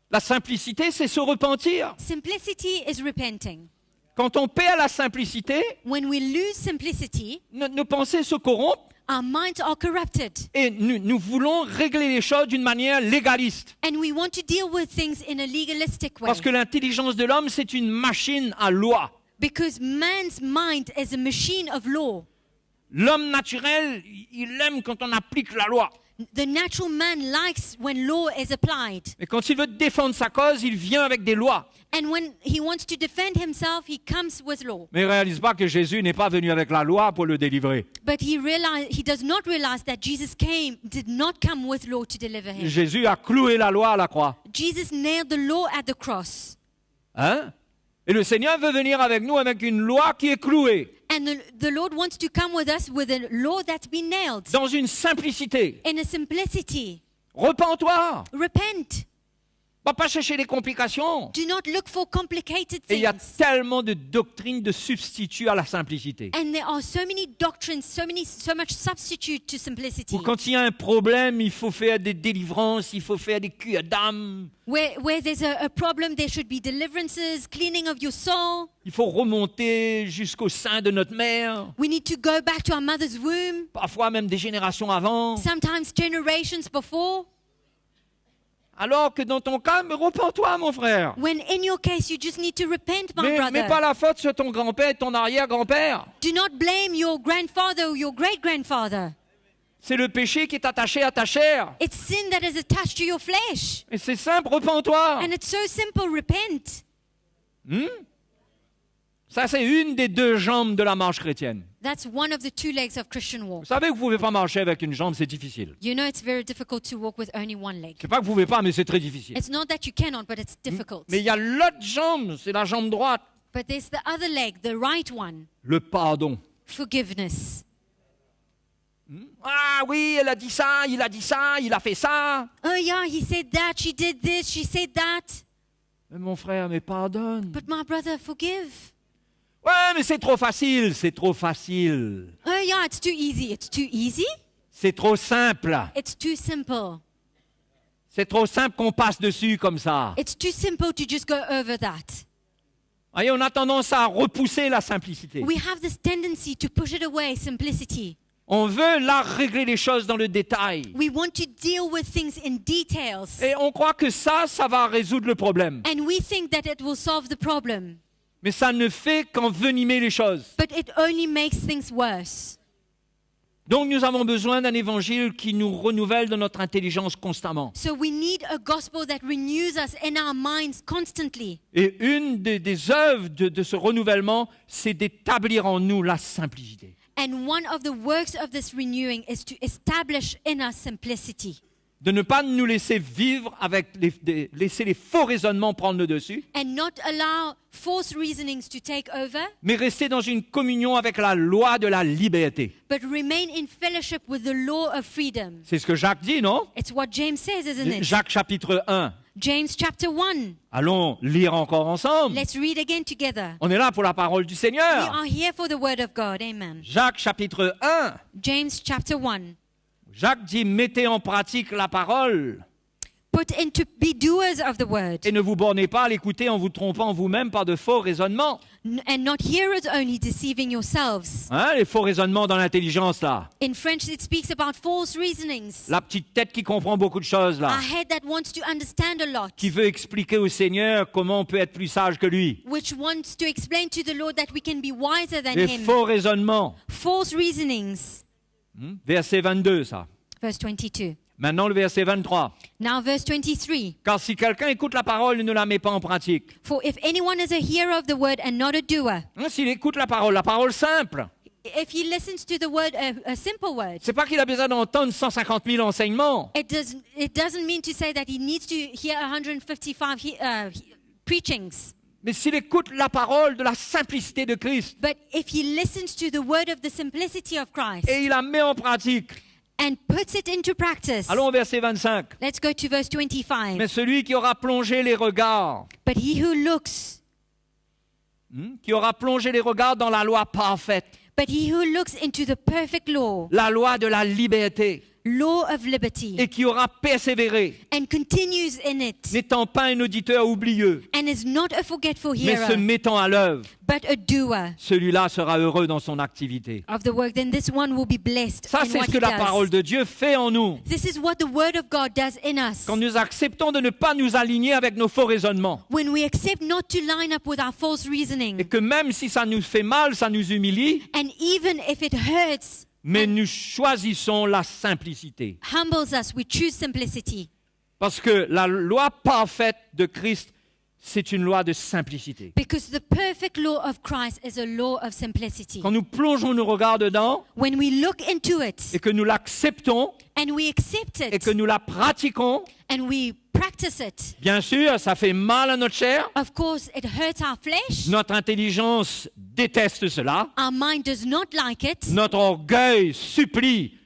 La simplicité, c'est se repentir.
Simplicity is repenting.
Quand on perd la simplicité,
When we lose simplicity,
nos pensées se corrompent
our minds are corrupted.
et nous voulons régler les choses d'une manière légaliste.
And we want to deal with things in a legalistic way.
Parce que l'intelligence de l'homme, c'est une machine à loi.
Because man's mind is a machine of law.
L'homme naturel, il aime quand on applique la loi.
The natural man likes when law is applied.
Et quand il veut défendre sa cause, il vient avec des lois.
And when he wants to defend himself, he comes with law.
Mais il ne réalise pas que Jésus n'est pas venu avec la loi pour le délivrer.
But he does not realize that Jesus did not come with law to deliver him.
Jésus a cloué la loi à la croix.
Jesus nailed the law at the cross.
Hein? Et le Seigneur veut venir avec nous avec une loi qui est clouée,
And the Lord wants to come with us with a law that's been nailed
dans une simplicité.
in a simplicity.
Repens-toi.
Repent.
Va pas chercher les complications.
Do not look for complicated
Et il y a
things.
tellement de doctrines de substituts à la simplicité.
And there are so many doctrines, so much substitute to simplicity.
Ou quand il y a un problème, il faut faire des délivrances, il faut faire des cures d'âme,
Where there's a problem, there should be deliverances, cleaning of your soul.
il faut remonter jusqu'au sein de notre mère,
We need to go back to our mother's womb,
parfois même des générations avant.
sometimes generations before.
Alors que dans ton cas, mais repens-toi, mon frère.
When in your case, you just need to repent, my brother.
Mais pas la faute sur ton grand-père et ton arrière-grand-père.
Do not blame your grandfather or your great-grandfather.
C'est le péché qui est attaché à ta chair.
It's sin that is attached to your flesh.
Et c'est simple, repens-toi.
And it's so simple, repent.
Ça, c'est une des deux jambes de la marche chrétienne.
That's one of the two legs of Christian walk.
Vous savez que vous ne pouvez pas marcher avec une jambe, c'est difficile.
You know it's very difficult to walk with only one leg.
C'est pas que vous ne pouvez pas, mais c'est très difficile.
It's not that you cannot, but it's difficult.
Mais il y a l'autre jambe, c'est la jambe droite.
But there's the other leg, the right one,
Le pardon.
forgiveness.
Ah oui, elle a dit ça, il a dit ça, il a fait ça.
Oh yeah, he said that, she did this, she said that.
Mais mon frère, mais pardonne.
But my brother, forgive.
Ouais, mais c'est trop facile, c'est trop facile.
Oh yeah, it's too easy. It's too easy?
C'est trop simple.
It's too simple.
C'est trop simple qu'on passe dessus comme ça.
It's too simple to just go over that.
Voyez, on a tendance à repousser la simplicité.
We have this tendency to push it away, simplicity.
On veut là régler les choses dans le détail.
We want to deal with things in details.
Et on croit que ça va résoudre le problème.
And we think that it will solve the problem.
Mais ça ne fait qu'envenimer les choses.
But it only makes things worse.
Donc nous avons besoin d'un évangile qui nous renouvelle dans notre intelligence constamment.
So we need a gospel that renews us in our minds constantly.
Et une des œuvres de ce renouvellement, c'est d'établir en nous la simplicité.
And one of the works of this renewing is to establish in us simplicity.
De ne pas nous laisser vivre avec laisser les faux raisonnements prendre le dessus,
And not allow false reasonings to take over,
mais rester dans une communion avec la loi de la liberté.
but remain in fellowship with the law of freedom.
C'est ce que Jacques dit, non?
It's what James says, isn't it?
Jacques chapitre 1.
James chapter 1.
Allons lire encore ensemble.
Let's read again together.
On est là pour la parole du
We
Seigneur.
are here for the word of God. Amen.
Jacques chapitre 1.
James chapter 1.
Jacques dit, mettez en pratique la parole
Be doers of the word,
et ne vous bornez pas à l'écouter en vous trompant vous-même par de faux raisonnements.
and not hearers only, deceiving yourselves.
Hein, les faux raisonnements dans l'intelligence, là.
In French, it speaks about false reasonings.
La petite tête qui comprend beaucoup de choses, là.
A head that wants to understand a lot,
Qui veut expliquer au Seigneur comment on peut être plus sage que lui.
which wants to explain to the Lord that we can be wiser than
Les
him.
faux raisonnements.
False reasonings.
Verset 22, ça.
Verse 22.
Maintenant, le verset 23.
Now verse 23.
Car si quelqu'un écoute la parole et ne la met pas en pratique,
For if anyone is a hearer of the word and not a doer,
hein, s'il écoute la parole simple,
if he listens to the word, a simple word,
c'est pas qu'il a besoin d'entendre 150 000 enseignements.
it doesn't mean to say that he needs to hear 155 preachings.
Mais s'il écoute la parole de la simplicité de Christ
But if he listens to the word of the simplicity of Christ
et il la met en pratique.
and puts it into practice.
Allons au verset 25.
Let's go to verse 25.
Mais celui qui aura plongé les regards,
But he who looks,
qui aura plongé les regards dans la loi parfaite,
but he who looks into the perfect law,
la loi de la liberté,
law of liberty,
et qui aura persévéré,
and continues in it,
n'étant pas un auditeur oublieux,
and is not a forgetful
mais se
hearer,
mettant à l'œuvre,
but a doer
celui-là sera heureux dans son activité.
of the work, then this one will be blessed
Ça,
in
c'est
what
ce
he
que la parole
does.
de Dieu fait en nous.
This is what the word of God does in us.
Quand nous acceptons de ne pas nous aligner avec nos faux raisonnements,
When we accept not to line up with our false
et
reasoning,
que même si ça nous fait mal, ça nous humilie,
and even if it hurts,
mais nous choisissons la simplicité.
humbles us, we choose simplicity.
Parce que la loi parfaite de Christ, c'est une loi de simplicité.
Because the perfect law of Christ is a law of simplicity.
Quand nous plongeons nos regards dedans
When we look into it
et que nous l'acceptons
and we accept
et
it
que nous la pratiquons,
and we practice it,
bien sûr, ça fait mal à notre chair.
of course it hurts our flesh.
Notre intelligence déteste cela.
Our mind does not like it.
Notre orgueil supplie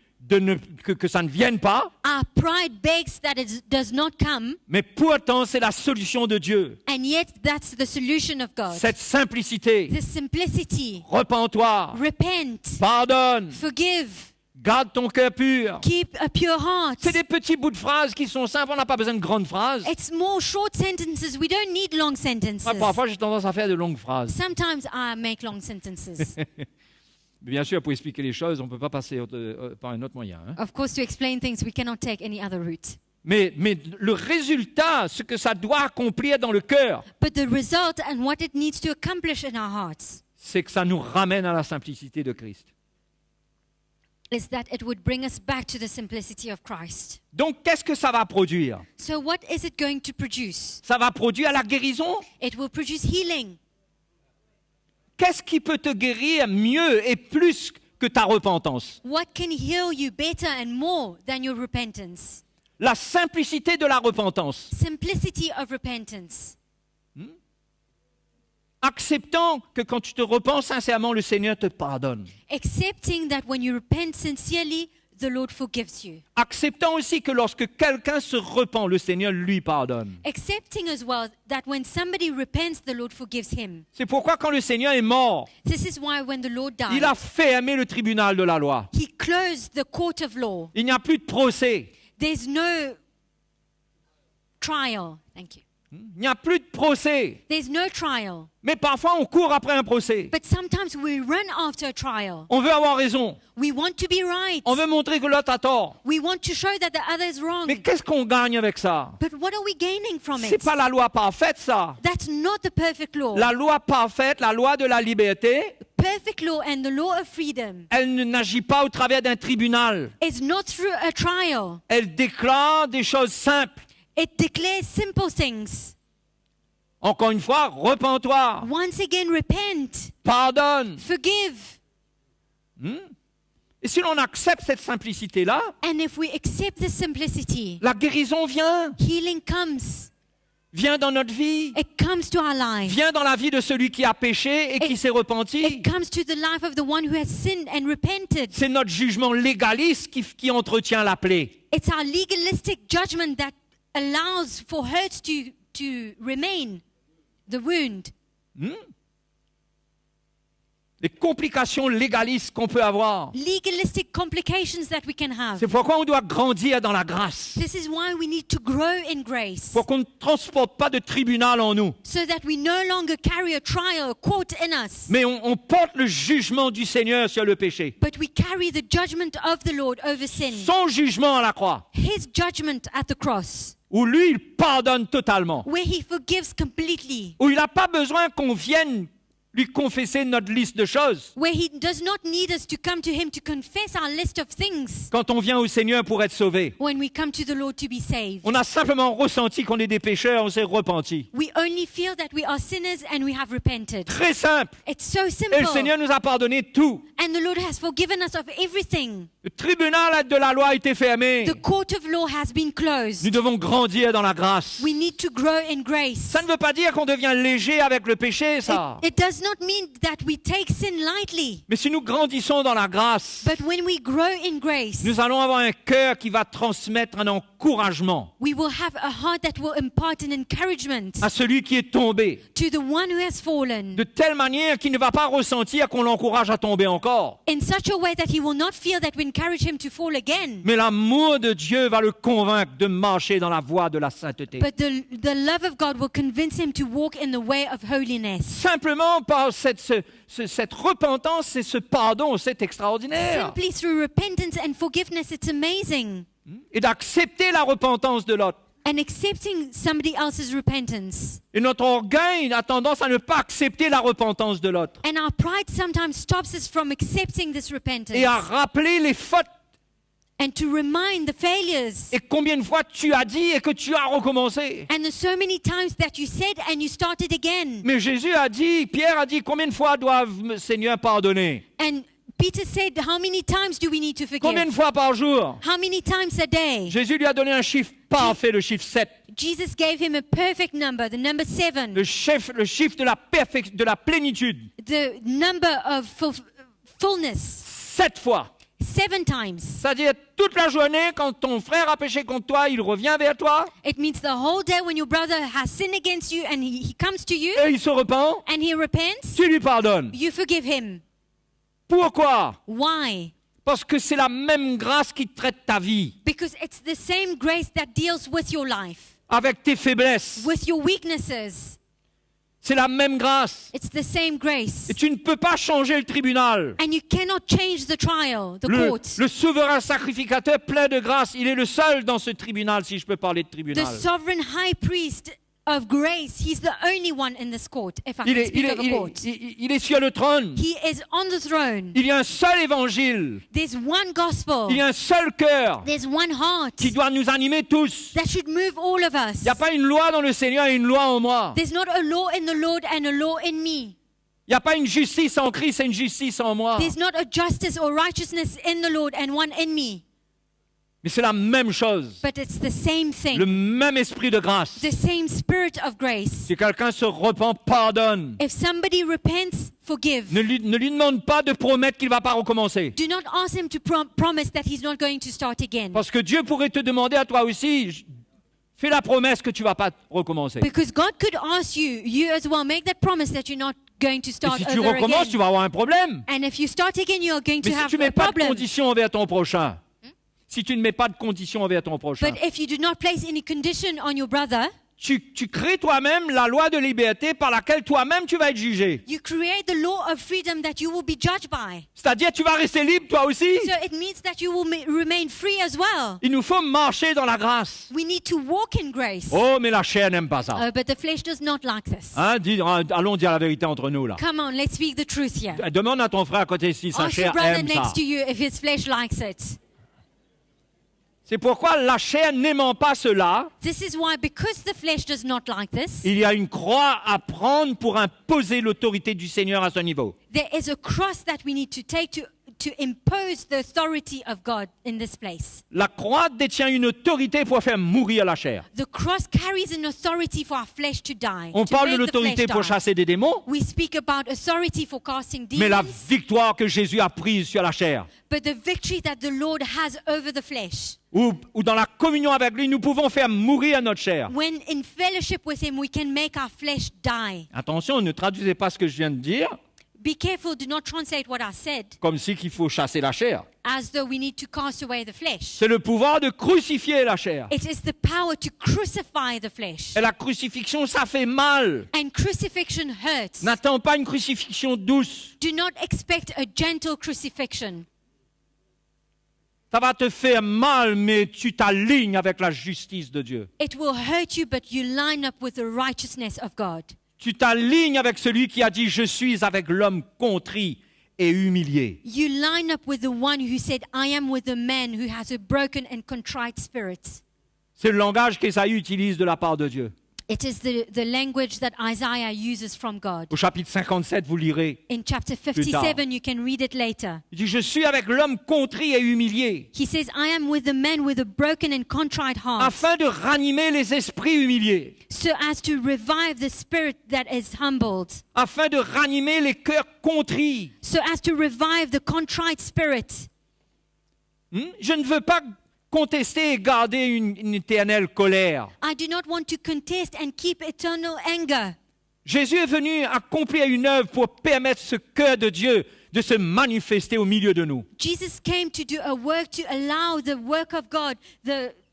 que ça ne vienne pas.
Our pride begs that it does not come.
Mais pourtant, c'est la solution de Dieu.
And yet that's the solution of God.
Cette simplicité.
This simplicity.
Repens-toi.
Repent.
Pardonne.
Forgive.
Garde ton cœur pur.
Keep a pure heart.
C'est des petits bouts de phrases qui sont simples. On n'a pas besoin de grandes phrases.
It's more short sentences. We don't need long sentences.
Moi, parfois, j'ai tendance à faire de longues phrases.
Sometimes I make long sentences.
Bien sûr, pour expliquer les choses, on ne peut pas passer par un autre moyen. Hein.
Of course, to explain things, we cannot take any other route.
Mais le résultat, ce que ça doit accomplir dans le cœur,
But the result and what it needs to accomplish in our hearts
c'est que ça nous ramène à la simplicité de Christ.
is that it would bring us back to the simplicity of Christ.
Donc, qu'est-ce que ça va produire?
So what is it going to produce?
Ça va produire la guérison.
It will produce healing.
Qu'est-ce qui peut te guérir mieux et plus que ta repentance?
What can heal you better and more than your repentance?
La simplicité de la repentance.
Simplicity of repentance.
Acceptant que quand tu te repens sincèrement, le Seigneur te pardonne.
Accepting that when you repent sincerely, the Lord forgives you.
Acceptant aussi que lorsque quelqu'un se repent, le Seigneur lui pardonne.
Accepting as well that when somebody repents, the Lord forgives him.
C'est pourquoi quand le Seigneur est mort,
This is why when the Lord died,
il a fermé le tribunal de la loi.
he closed the court of law.
Il n'y a plus de procès.
There's no trial. Thank you.
Il n'y a plus de procès.
There's no trial.
Mais parfois, on court après un procès.
But sometimes we run after a trial.
On veut avoir raison.
We want to be right.
On veut montrer que l'autre a tort.
We want to show that the other is wrong.
Mais qu'est-ce qu'on gagne avec ça?
But But what are we gaining from
C'est
it?
pas la loi parfaite, ça.
That's not the perfect law.
La loi parfaite, la loi de la liberté,
Perfect law and the law of freedom
elle ne n'agit pas au travers d'un tribunal.
is not through a trial.
Elle déclare des choses simples.
It declares simple things.
Encore une fois, repens-toi,
Once again, repent,
pardonne.
forgive.
Et si l'on accepte cette simplicité-là,
And if we accept this simplicity,
la guérison
healing comes.
vient dans notre vie,
It comes to our life.
vient dans la vie de celui qui a péché et qui s'est repenti.
It comes to the life of the one who has sinned and repented.
C'est notre jugement légaliste qui entretient la plaie.
It's our legalistic judgment that allows for hurt to remain, the wound.
Les complications légalistes qu'on peut avoir.
Legalistic complications that we can have.
C'est pourquoi on doit grandir dans la grâce.
This is why we need to grow in grace,
Pour qu'on ne transporte pas de tribunal en nous.
so that we no longer carry a trial, a court in us,
Mais on porte le jugement du Seigneur sur le péché.
but we carry the judgment of the Lord over sin.
Son jugement à la croix.
His judgment at the cross,
Où lui, il pardonne totalement.
where he forgives completely,
Où il n'a pas besoin qu'on vienne lui confesser notre liste de choses.
where he does not need us to come to him to confess our list of things
Quand on vient au Seigneur pour être sauvé.
when we come to the Lord to be saved.
On a simplement ressenti qu'on est des pécheurs, on s'est repenti.
We only feel that we are sinners and we have repented.
Très simple.
It's so
Et le
simple.
Seigneur nous a pardonné tout.
And the Lord has forgiven us of everything.
Le tribunal de la loi a été fermé.
The court of law has been
Nous
closed.
devons grandir dans la grâce.
We need to grow in grace.
Ça ne veut pas dire qu'on devient léger avec le péché, ça.
It does not mean that we take sin lightly.
Mais si nous grandissons dans la grâce,
But when we grow in grace,
nous allons avoir un cœur qui va transmettre un encouragement
we will have a heart that will impart an encouragement
à celui qui est tombé,
to the one who has fallen,
de telle manière qu'il ne va pas ressentir qu'on l'encourage à tomber encore.
in such a way that he will not feel that we encourage him to fall again.
Mais l'amour de Dieu va le convaincre de marcher dans la voie de la sainteté.
But the love of God will convince him to walk in the way of holiness.
Simplement par cette repentance et ce pardon, c'est extraordinaire.
Simply through repentance and forgiveness, it's amazing.
Et d'accepter la repentance de l'autre.
And accepting somebody else's repentance.
Et notre orgueil a tendance à ne pas accepter la repentance de l'autre.
And our pride sometimes stops us from accepting this repentance.
Et à rappeler les fautes.
And to remind the failures.
Et combien de fois tu as dit et que tu as recommencé.
And there's so many times that you said and you started again.
Mais Jésus a dit, Pierre a dit, combien de fois doivent le Seigneur pardonner?
And Peter said, how many times do we need to forgive?
Combien de fois par jour?
How many times a day?
Jésus lui a donné un chiffre parfait, le chiffre 7.
Jesus gave him a perfect number, the number 7.
Le chiffre de la plénitude.
The number of fullness.
7 fois.
7 times.
C'est-à-dire toute la journée, quand ton frère a péché contre toi, il revient vers toi
It means the whole day when your brother has sinned against you and he comes to you
et il se repent,
and he repents,
tu lui pardonnes.
you forgive him.
Pourquoi?
Why?
Parce que c'est la même grâce qui traite ta vie,
Because it's the same grace that deals with your life,
avec tes faiblesses.
with your weaknesses.
C'est la même grâce.
It's the same grace.
Et tu ne peux pas changer le tribunal.
And you cannot change the trial, the
Le
court.
souverain sacrificateur plein de grâce, il est le seul dans ce tribunal, si je peux parler de
The
tribunal.
sovereign high priest of grace, he's the only one in this court, if I
Il
can
est,
speak of a court.
il est sur le trône.
He is on the throne.
Il y a un seul évangile.
There's one gospel.
Il y a un seul cœur
There's one heart
qui doit nous animer tous.
that should move all of us.
Il n'y a pas une loi dans le Seigneur et une loi en moi.
There's not a law in the Lord and a law in me.
Il n'y a pas une justice en Christ et une justice en moi.
There's not a justice or righteousness in the Lord and one in me.
Mais c'est la même chose.
But it's the same thing.
Le même esprit de grâce.
The same spirit of grace.
Si quelqu'un se repent, pardonne.
If somebody repents, forgive.
Ne lui demande pas de promettre qu'il ne va pas recommencer.
Do not ask him to promise that he's not going to start again.
Parce que Dieu pourrait te demander à toi aussi, fais la promesse que tu ne vas pas recommencer.
Because God could ask you, you as well, make that promise that you're not going to
Et
start
si tu
over
recommences,
again.
tu vas avoir un problème.
And if you start again, you are going to
Mais si
have
tu ne mets
a
pas de
problem.
conditions envers ton prochain, si tu ne mets pas de conditions envers ton prochain,
But if you do not place any condition on your brother,
tu crées toi-même la loi de liberté par laquelle toi-même tu vas être jugé.
You create the law of freedom that you will be judged by.
C'est-à-dire tu vas rester libre toi aussi.
So it means that you will remain free as well.
Il nous faut marcher dans la grâce.
We need to walk in grace.
Oh, mais la chair n'aime pas ça.
But the flesh does not like this.
Hein, allons dire la vérité entre nous là.
Come on, let's speak the truth here.
Demande à ton frère à côté si sa
Ask your
chair
brother
aime ça.
next to you if his flesh likes it.
C'est pourquoi la chair n'aimant pas cela,
This is why, because the flesh does not like this,
il y a une croix à prendre pour imposer l'autorité du Seigneur à ce niveau.
there is a cross that we need to take to impose the authority of God in this place.
La croix détient une autorité pour faire mourir la chair.
The cross carries an authority for our flesh to die.
On
to
parle de
make the
l'autorité
flesh
pour
die.
chasser des démons,
We speak about authority for casting
mais la
demons,
victoire que Jésus a prise sur la chair,
but the victory that the Lord has over the flesh.
ou dans la communion avec lui, nous pouvons faire mourir notre chair.
When in fellowship with Him, we can make our flesh die.
Attention, ne traduisez pas ce que je viens de dire
Be careful, do not translate what I said
comme si qu'il faut chasser la chair.
as though we need to cast away the flesh.
C'est le pouvoir de crucifier la chair.
It is the power to crucify the flesh.
Et la crucifixion, ça fait mal.
And crucifixion hurts.
N'attends pas une crucifixion douce.
Do not expect a gentle crucifixion.
Ça va te faire mal, mais tu t'alignes avec la justice de Dieu.
It will hurt you, but you line up with the righteousness of God.
Tu t'alignes avec celui qui a dit « Je suis avec l'homme contrit et humilié
You line up with the one who said, I am with the man who has a broken and contrite spirit. ».
C'est le langage qu'Ésaïe utilise de la part de Dieu.
It is the language that Isaiah uses from God.
Au chapitre 57, vous lirez.
In chapter
tard.
57, you can read it later.
Il dit « Je suis avec l'homme contrit et humilié,
He says, I am with the man with a broken and contrite heart,
afin de ranimer les esprits humiliés,
so as to revive the spirit that is humbled,
afin de ranimer les cœurs contrits.
so as to revive the contrite spirit. »
Je ne veux pas contester et garder une éternelle colère.
I do not want to contest and keep eternal anger.
Jésus est venu accomplir une œuvre pour permettre ce cœur de Dieu de se manifester au milieu de nous.
Jesus came to do a work to allow the work of God,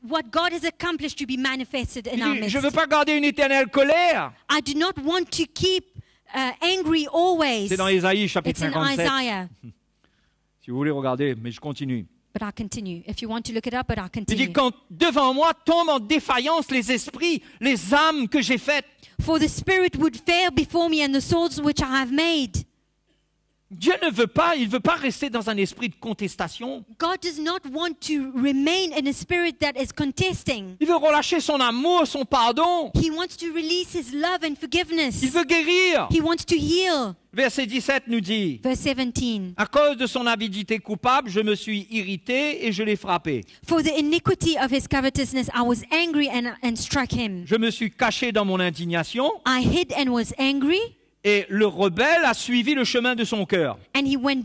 what God has accomplished to be manifested in our
Il dit,
midst.
je ne veux pas garder une éternelle colère.
I do not want to keep angry always.
C'est dans Ésaïe chapitre
It's in
57.
Isaiah.
Si vous voulez regarder, mais je continue.
But I'll continue. If you want to look it up, but I'll
Il
continue.
dit, quand devant moi tombent en défaillance les esprits, les âmes que j'ai faites.
For the spirit would fail before me and the souls which I have made.
Dieu ne veut pas, il ne veut pas rester dans un esprit de contestation.
God does not want to remain in a spirit that is contesting.
Il veut relâcher son amour, son pardon.
He wants to release his love and forgiveness.
Il veut guérir.
He wants to heal.
Verset 17 nous dit,
Verse 17.
à cause de son avidité coupable, je me suis irrité et je l'ai frappé.
For the iniquity of his covetousness, I was angry and struck him.
Je me suis caché dans mon indignation
I hid and was angry,
et le rebelle a suivi le chemin de son cœur.
and he went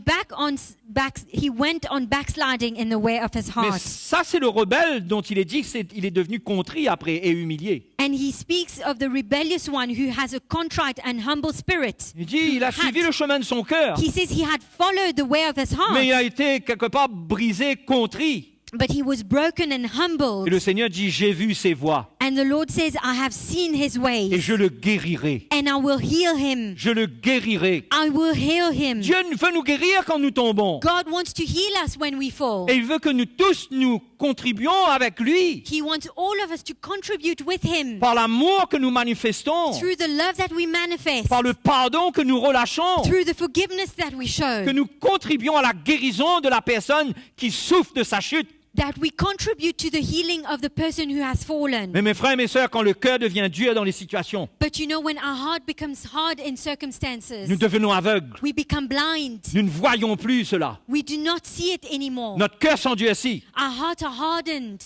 on backsliding in the way of his
Mais
heart.
ça, c'est le rebelle dont il est dit qu'il est devenu contrit après et humilié.
And he speaks of the rebellious one who has a contrite and humble spirit.
Il dit, il a suivi le chemin de son cœur,
He says he had followed the way of his
mais il
heart,
a été quelque part brisé, contrit.
but he was broken and
Et
humbled.
le Seigneur dit, j'ai vu ses voies
And the Lord says, I have seen his
et
ways,
je le guérirai.
and I will heal him.
Je le guérirai.
I will heal him.
Dieu veut nous guérir quand nous tombons.
God wants to heal us when we fall.
Et il veut que nous tous nous contribuions avec lui
He wants all of us to contribute with him
par l'amour que nous manifestons,
through the love that we manifest,
par le pardon que nous relâchons,
through the forgiveness that we show,
que nous contribuons à la guérison de la personne qui souffre de sa chute.
that we contribute to the healing of the person who has fallen.
Mais mes frères et mes sœurs, quand le cœur devient dur dans les situations,
But you know, when our heart becomes hard in circumstances,
nous devenons aveugles.
we become blind.
Nous ne voyons plus cela.
We do not see it anymore.
Notre cœur s'endurcit.
Our hearts are hardened.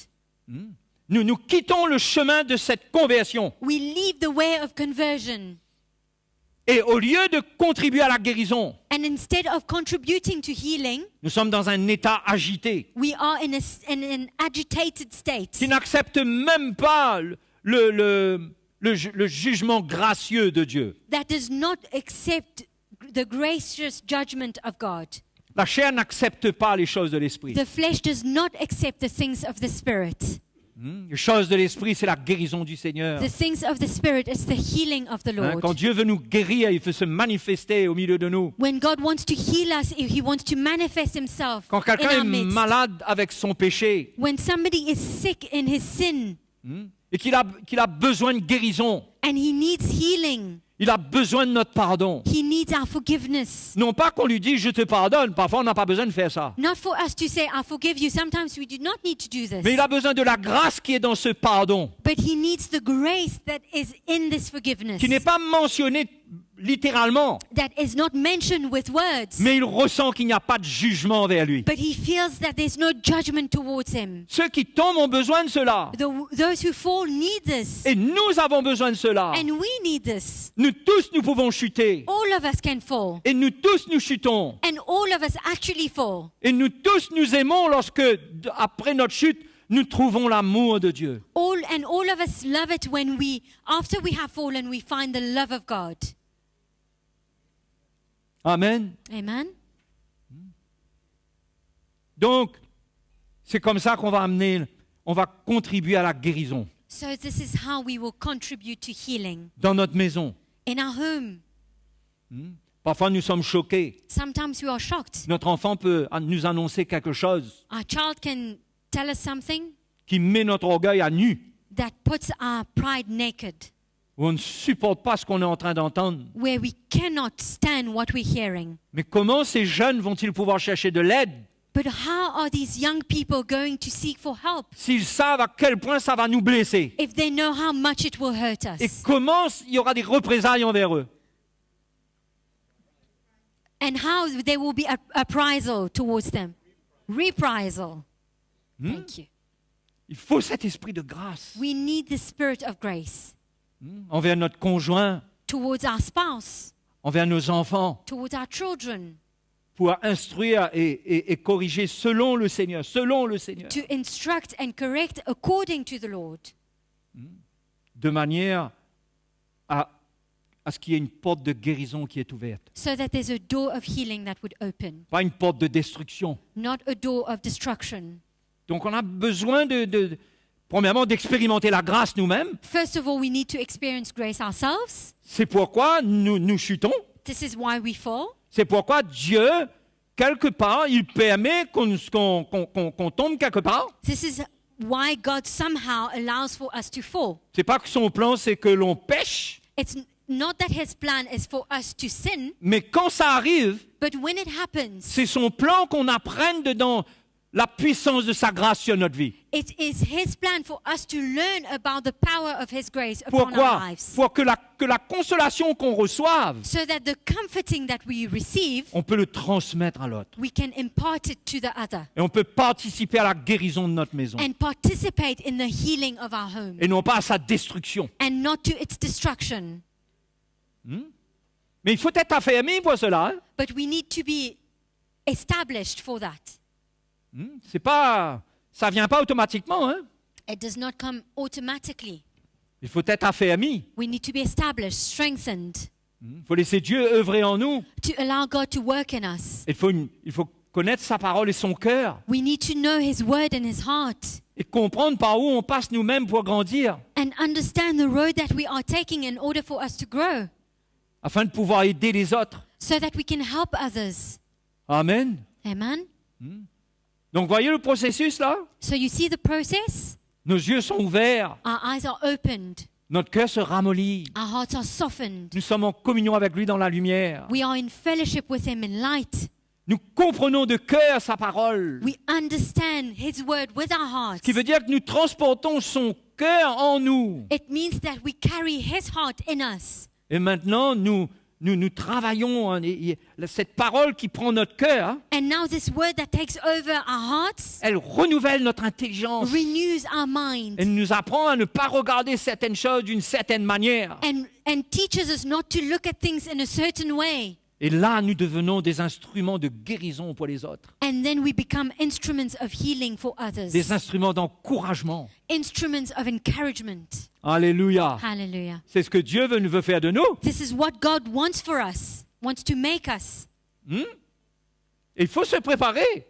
Nous quittons le chemin de cette conversion.
We leave the way of conversion.
Et au lieu de contribuer à la guérison,
And instead of contributing to healing,
nous sommes dans un état agité
we are in an agitated state
qui n'accepte même pas le jugement gracieux de Dieu.
that does not accept the gracious judgment of God.
La chair n'accepte pas les choses de l'esprit.
The flesh does not accept the things of the Spirit.
Les choses de l'esprit, c'est la guérison du Seigneur.
The things of the Spirit is the healing of the
Hein, quand
Lord.
Dieu veut nous guérir, il veut se manifester au milieu de nous.
When God wants to heal us, He wants to manifest Himself
Quand
in
quelqu'un
our
est
midst.
malade avec son péché
When somebody is sick in his sin
et qu'il a besoin de guérison,
and he needs healing,
il a besoin de notre pardon.
he needs our forgiveness.
Non pas qu'on lui dise « je te pardonne », parfois on n'a pas besoin de faire ça.
Not for us to say, I forgive you. Sometimes we do not need to do this.
Mais il a besoin de la grâce qui est dans ce pardon,
But he needs the grace that is in this forgiveness,
qui n'est pas mentionnée littéralement,
that is not mentioned with words,
mais il ressent qu'il n'y a pas de jugement vers lui.
but he feels that there's no judgment towards him.
Ceux qui tombent ont besoin de cela.
Those who fall need this,
Et nous avons besoin de cela.
and we need this.
Nous tous, nous pouvons chuter.
All of us can fall,
Et nous tous, nous chutons.
and all of us actually fall.
Et nous tous, nous aimons lorsque, après notre chute, nous trouvons l'amour de Dieu.
All of us love it when after we have fallen, we find the love of God.
Amen.
Amen.
Donc, c'est comme ça qu'on va on va contribuer à la guérison
So this is how we will contribute to healing
dans notre maison.
in our home.
Parfois, nous sommes choqués.
Sometimes we are shocked.
Notre enfant peut nous annoncer quelque chose
Our child can tell us something
qui met notre orgueil à nu,
that puts our pride naked,
où on ne supporte pas ce qu'on est en train d'entendre.
where we cannot stand what we're hearing.
Mais comment ces jeunes vont-ils pouvoir chercher de l'aide
But how are these young people going to seek for help
s'ils savent à quel point ça va nous blesser?
if they know how much it will hurt
Et
us?
comment il y aura des représailles envers eux?
And how there will be a reprisal towards them? Reprisal. Thank you.
Il faut cet esprit de grâce
We need the spirit of grace
envers notre conjoint,
towards our spouse,
envers nos enfants,
towards our children,
pour instruire et corriger selon le Seigneur,
to instruct and correct according to the Lord,
de manière à ce qu'il y ait une porte de guérison qui est ouverte.
so that there's a door of healing that would open,
Pas une porte de destruction.
not a door of destruction.
Donc on a besoin premièrement, d'expérimenter la grâce nous-mêmes.
First of all, we need to experience grace ourselves.
C'est pourquoi nous chutons.
This is why we fall.
C'est pourquoi Dieu, quelque part, il permet qu'on tombe quelque part.
This is why God somehow allows for us to fall.
C'est pas que son plan, c'est que l'on pêche,
It's not that His plan is for us to sin,
mais quand ça arrive,
but when it happens,
c'est son plan qu'on apprenne dedans la puissance de sa grâce sur notre vie.
it is His plan for us to learn about the power of His grace upon our
Pourquoi?
lives,
Pour que la consolation qu'on reçoive,
so that the comforting that we receive,
on peut le transmettre à l'autre.
we can impart it to the other
Et on peut participer à la guérison de notre maison.
and participate in the healing of our home,
Et non pas à sa destruction.
and not to its destruction.
Mais il faut être affermi pour cela. Hein?
But we need to be established for that.
C'est pas, ça vient pas automatiquement. Hein?
It does not come automatically.
Il faut être affermi.
We need to be established, strengthened,
Il faut laisser Dieu œuvrer en nous.
to allow God to work in us.
Il faut connaître sa parole et son cœur.
We need to know His word and His heart,
Et comprendre par où on passe nous-mêmes pour grandir.
and understand the road that we are taking in order for us to grow,
Afin de pouvoir aider les autres.
so that we can help others.
Amen.
Amen?
Donc voyez le processus là.
So you see the process?
Nos yeux sont ouverts.
Our eyes are opened.
Notre cœur se ramollit.
Our hearts are softened.
Nous sommes en communion avec lui dans la lumière.
We are in fellowship with Him in light.
Nous comprenons de cœur sa parole.
We understand His word with our hearts.
Ce qui veut dire que nous transportons son cœur en nous.
It means that we carry His heart in us.
Et maintenant, nous travaillons hein, cette parole qui prend notre cœur. Hein,
And now this word that takes over our hearts
elle renouvelle notre intelligence.
renews our mind
Elle nous apprend à ne pas regarder certaines choses d'une certaine manière.
and teaches us not to look at things in a certain way.
Et là, nous devenons des instruments de guérison pour les autres.
And then we become instruments of healing for others.
Des instruments d'encouragement.
Instruments of encouragement.
Alléluia.
Hallelujah.
C'est ce que Dieu veut faire de nous.
This is what God wants for us, wants to make us.
Et il faut se préparer.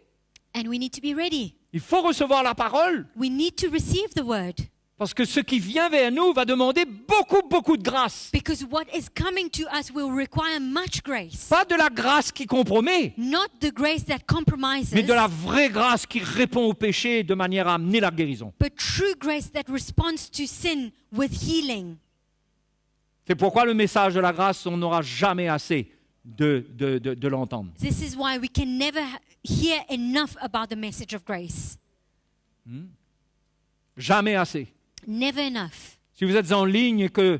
And we need to be ready.
Il faut recevoir la parole
We need to receive the word.
parce que ce qui vient vers nous va demander beaucoup de grâce.
Because what is coming to us will require much grace.
Pas de la grâce qui compromet,
Not the grace that compromises,
mais de la vraie grâce qui répond au péché de manière à amener la guérison.
but true grace that responds to sin with healing.
C'est pourquoi le message de la grâce, on n'aura jamais assez de l'entendre.
This is why we can never hear enough about the message of grace.
Jamais assez.
Never enough.
Si vous êtes en ligne et que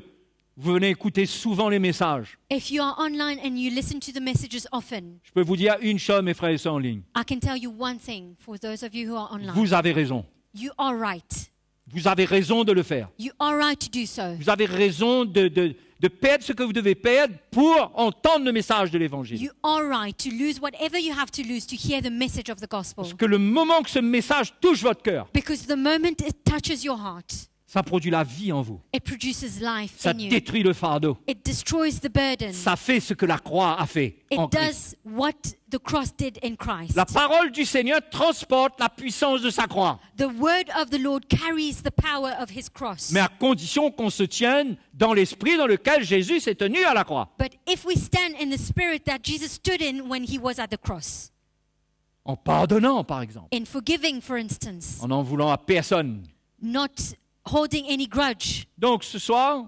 vous venez écouter souvent les messages,
If you are online and you listen to the messages often,
je peux vous dire une chose, mes frères et sœurs en ligne.
I can tell you one thing for those of you who are online.
Vous avez raison.
You are right.
Vous avez raison de le faire.
You are right to do so.
Vous avez raison de perdre ce que vous devez perdre pour entendre le message de l'Évangile.
You are right to lose whatever you have to lose to hear the message of the gospel.
Parce que le moment que ce message touche votre cœur,
Because the moment it touches your heart,
ça produit la vie en vous.
it produces life
Ça
in you.
détruit le fardeau.
It destroys the burden.
Ça fait ce que la croix a fait en
It
Christ.
does what the cross did in Christ.
La parole du Seigneur transporte la puissance de sa croix,
The word of the Lord carries the power of his cross.
mais à condition qu'on se tienne dans l'esprit dans lequel Jésus s'est tenu à la croix,
But if we stand in the spirit that Jesus stood in when he was at the cross,
en pardonnant par exemple,
in forgiving, for instance,
en n'en voulant à personne.
not holding any grudge.
Donc ce soir,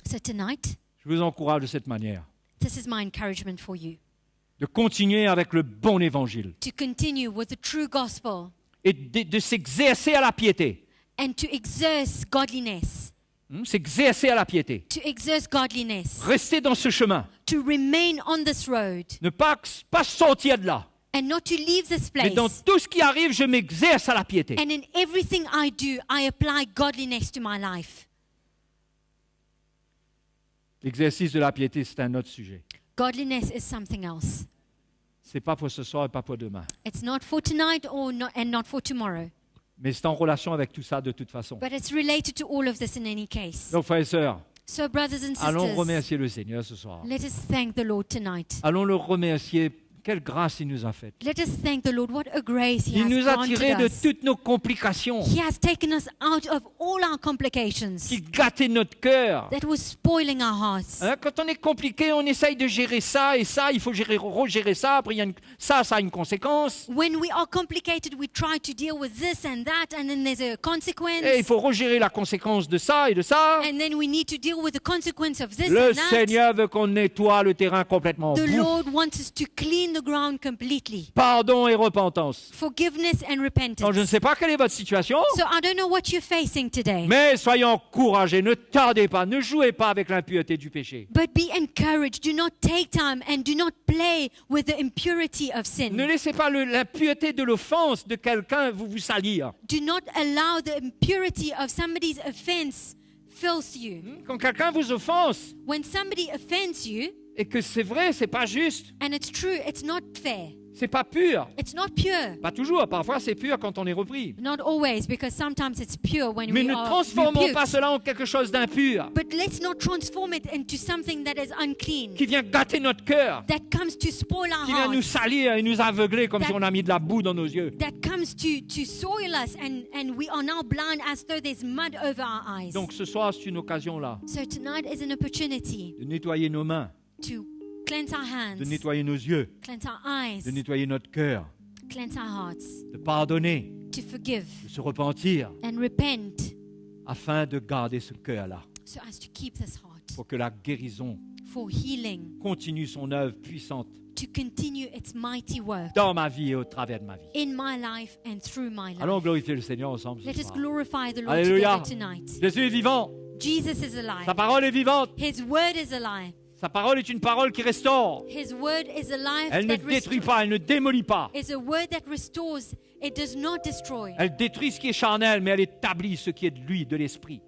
So tonight,
je vous encourage de cette manière,
this is my encouragement for you,
de continuer avec le bon évangile
to continue with the true gospel
et de s'exercer à la piété.
and to exerce godliness.
S'exercer à la piété.
To exerce godliness.
Rester dans ce chemin.
To remain on this road.
Ne pas sortir de là.
And not to leave this
Mais dans
place.
tout ce qui arrive, je m'exerce à la piété.
And in everything I do, I apply godliness to my life.
L'exercice de la piété, c'est un autre sujet.
Godliness is something else.
C'est pas pour ce soir et pas pour demain.
It's not for tonight and not for tomorrow.
Mais c'est en relation avec tout ça de toute façon.
But it's related to all of this in any case.
Donc, frères et sœurs,
So, brothers and
allons
sisters,
remercier le Seigneur ce soir.
let us thank the Lord tonight.
Allons le remercier. Quelle grâce il nous a faite.
Let us thank the Lord. What a grace He
Il
has
nous a
granted
tirés de
us.
toutes nos complications
He has taken us out of all our complications
qui gâtaient notre cœur.
that was spoiling our hearts.
Hein, quand on est compliqué, on essaye de gérer ça et ça, il faut regérer ça, après ça a une conséquence.
When we are complicated, we try to deal with this and that, and then there's a consequence.
Et il faut regérer la conséquence de ça et de ça.
And then we need to deal with the consequence of this
Le
and that.
Seigneur veut qu'on nettoie le terrain complètement.
The
Bouf.
Lord wants us to clean the ground completely.
Pardon et repentance.
Forgiveness and repentance.
Donc, je ne sais pas quelle est votre situation,
So I don't know what you're facing today.
mais soyez encouragés, ne tardez pas, ne jouez pas avec l'impureté du péché.
But be encouraged. Do not take time and do not play with the impurity of sin.
Ne laissez pas l'impureté de l'offense de quelqu'un vous salir.
Do not allow the impurity of somebody's offense filth you.
Quand quelqu'un vous offense
When somebody offends you,
et que c'est vrai, c'est pas juste,
and it's true, it's not fair.
c'est pas pur.
It's not pure.
Pas toujours, parfois c'est pur quand on est repris.
Not always, because sometimes it's pure when
Mais
we
ne
are
transformons
rebuked.
pas cela en quelque chose d'impur
But let's not transform it into something that is unclean,
qui vient gâter notre cœur,
that comes to spoil our
qui vient nous
hearts,
salir et nous aveugler comme
That-
si on a mis de la boue dans nos yeux.
that comes to soil us, and we are now blind as though there's mud over our eyes.
Donc ce soir, c'est une occasion là
So tonight is an opportunity
de nettoyer nos mains,
to cleanse our hands,
de nettoyer nos yeux,
cleanse our eyes,
de nettoyer notre cœur,
cleanse our hearts,
de pardonner,
to forgive
de se repentir
and repent,
afin de garder ce cœur-là
so as to keep this heart
pour que la guérison
for healing,
continue son œuvre puissante
to continue its mighty work
dans ma vie et au travers de ma vie.
in my life and through my life.
Allons glorifier le Seigneur ensemble ce
Let us
soir.
glorify the Lord
Alléluia.
together tonight.
Jésus est vivant,
Jesus is
sa
alive.
parole est vivante,
His word is alive.
sa parole est une parole qui restaure.
His word is alive.
Elle ne
That
détruit pas, elle ne démolit pas.
is a word that restores. It does not destroy.
Elle détruit ce qui est charnel, mais elle établit ce qui est de lui, de l'esprit.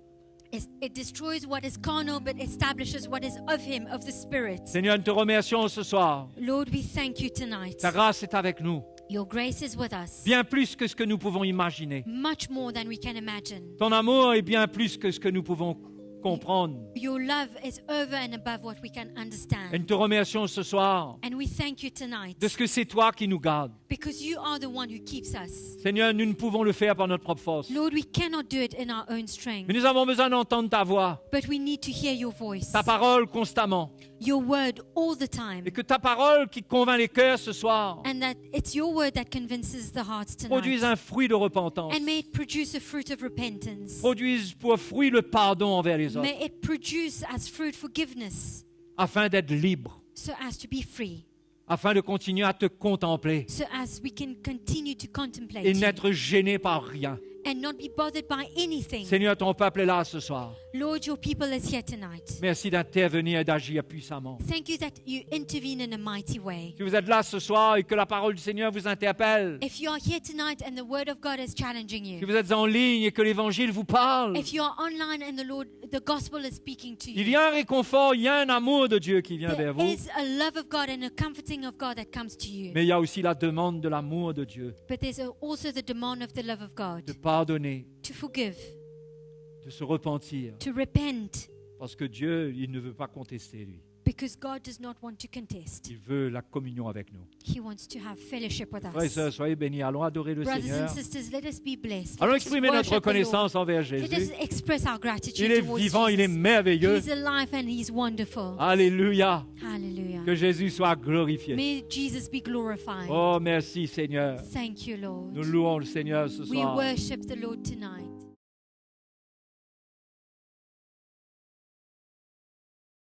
It destroys what is carnal, but establishes what is of Him, of the Spirit.
Seigneur, nous te remercions ce soir.
Lord, we thank you tonight.
Ta grâce est avec nous,
Your grace is with us,
bien plus que ce que nous pouvons imaginer.
much more than we can imagine.
Ton amour est bien plus que ce que nous pouvons comprendre.
Your love is over and above what we can
Et
understand.
nous te remercions ce soir
And we thank you tonight
de ce que c'est toi qui nous gardes.
because you are the one who keeps us.
Seigneur, nous ne pouvons le faire par notre propre force.
Lord, we cannot do it in our own strength,
Mais nous avons besoin d'entendre ta voix,
but we need to hear your voice,
ta parole constamment.
your word all the time,
Et que ta parole qui convainc les cœurs ce soir
and that it's your word that convinces the hearts
produise
tonight.
un fruit de repentance.
And may it produce a fruit of repentance.
Produise pour fruit le pardon envers les autres,
May it produce as fruit forgiveness,
afin d'être libre,
so as to be free,
afin de continuer à te contempler
so as we can continue to contemplate
et
you
n'être gêné par rien.
and not be bothered by anything.
Seigneur, ton peuple est là ce soir.
Lord, your people is here tonight.
Merci d'intervenir et d'agir puissamment.
Thank you that you intervene in a mighty way.
Si vous êtes là ce soir et que la parole du Seigneur vous interpelle,
If you are here tonight and the word of God is challenging
si
you,
vous êtes en ligne et que l'Évangile vous parle,
if you are online and the gospel is speaking to
il
you,
y a un réconfort, il y a un amour de Dieu qui vient
there
vers vous,
is a love of God and a comforting of God that comes to you.
mais il y a aussi la demande de l'amour de Dieu,
But there's also the demand of the love of God
de pardonner,
to forgive,
de se repentir,
to repent,
parce que Dieu, il ne veut pas contester, lui.
because God does not want to contest.
Il veut la communion avec nous.
He wants to have fellowship with
Frères et
us.
sœurs, soyez bénis. Allons adorer le
Brothers and
Seigneur.
sisters, let us be blessed.
Allons
Let us
exprimer notre
worship the Lord.
reconnaissance envers
Let us
Jésus.
express our gratitude
Il est
towards
vivant, il est
Jesus.
merveilleux.
He's alive and He's wonderful.
Alléluia.
Hallelujah.
Que Jésus soit glorifié.
May Jesus be glorified.
Oh, merci Seigneur.
Thank you, Lord.
Nous louons le Seigneur ce
We
soir.
worship the Lord tonight.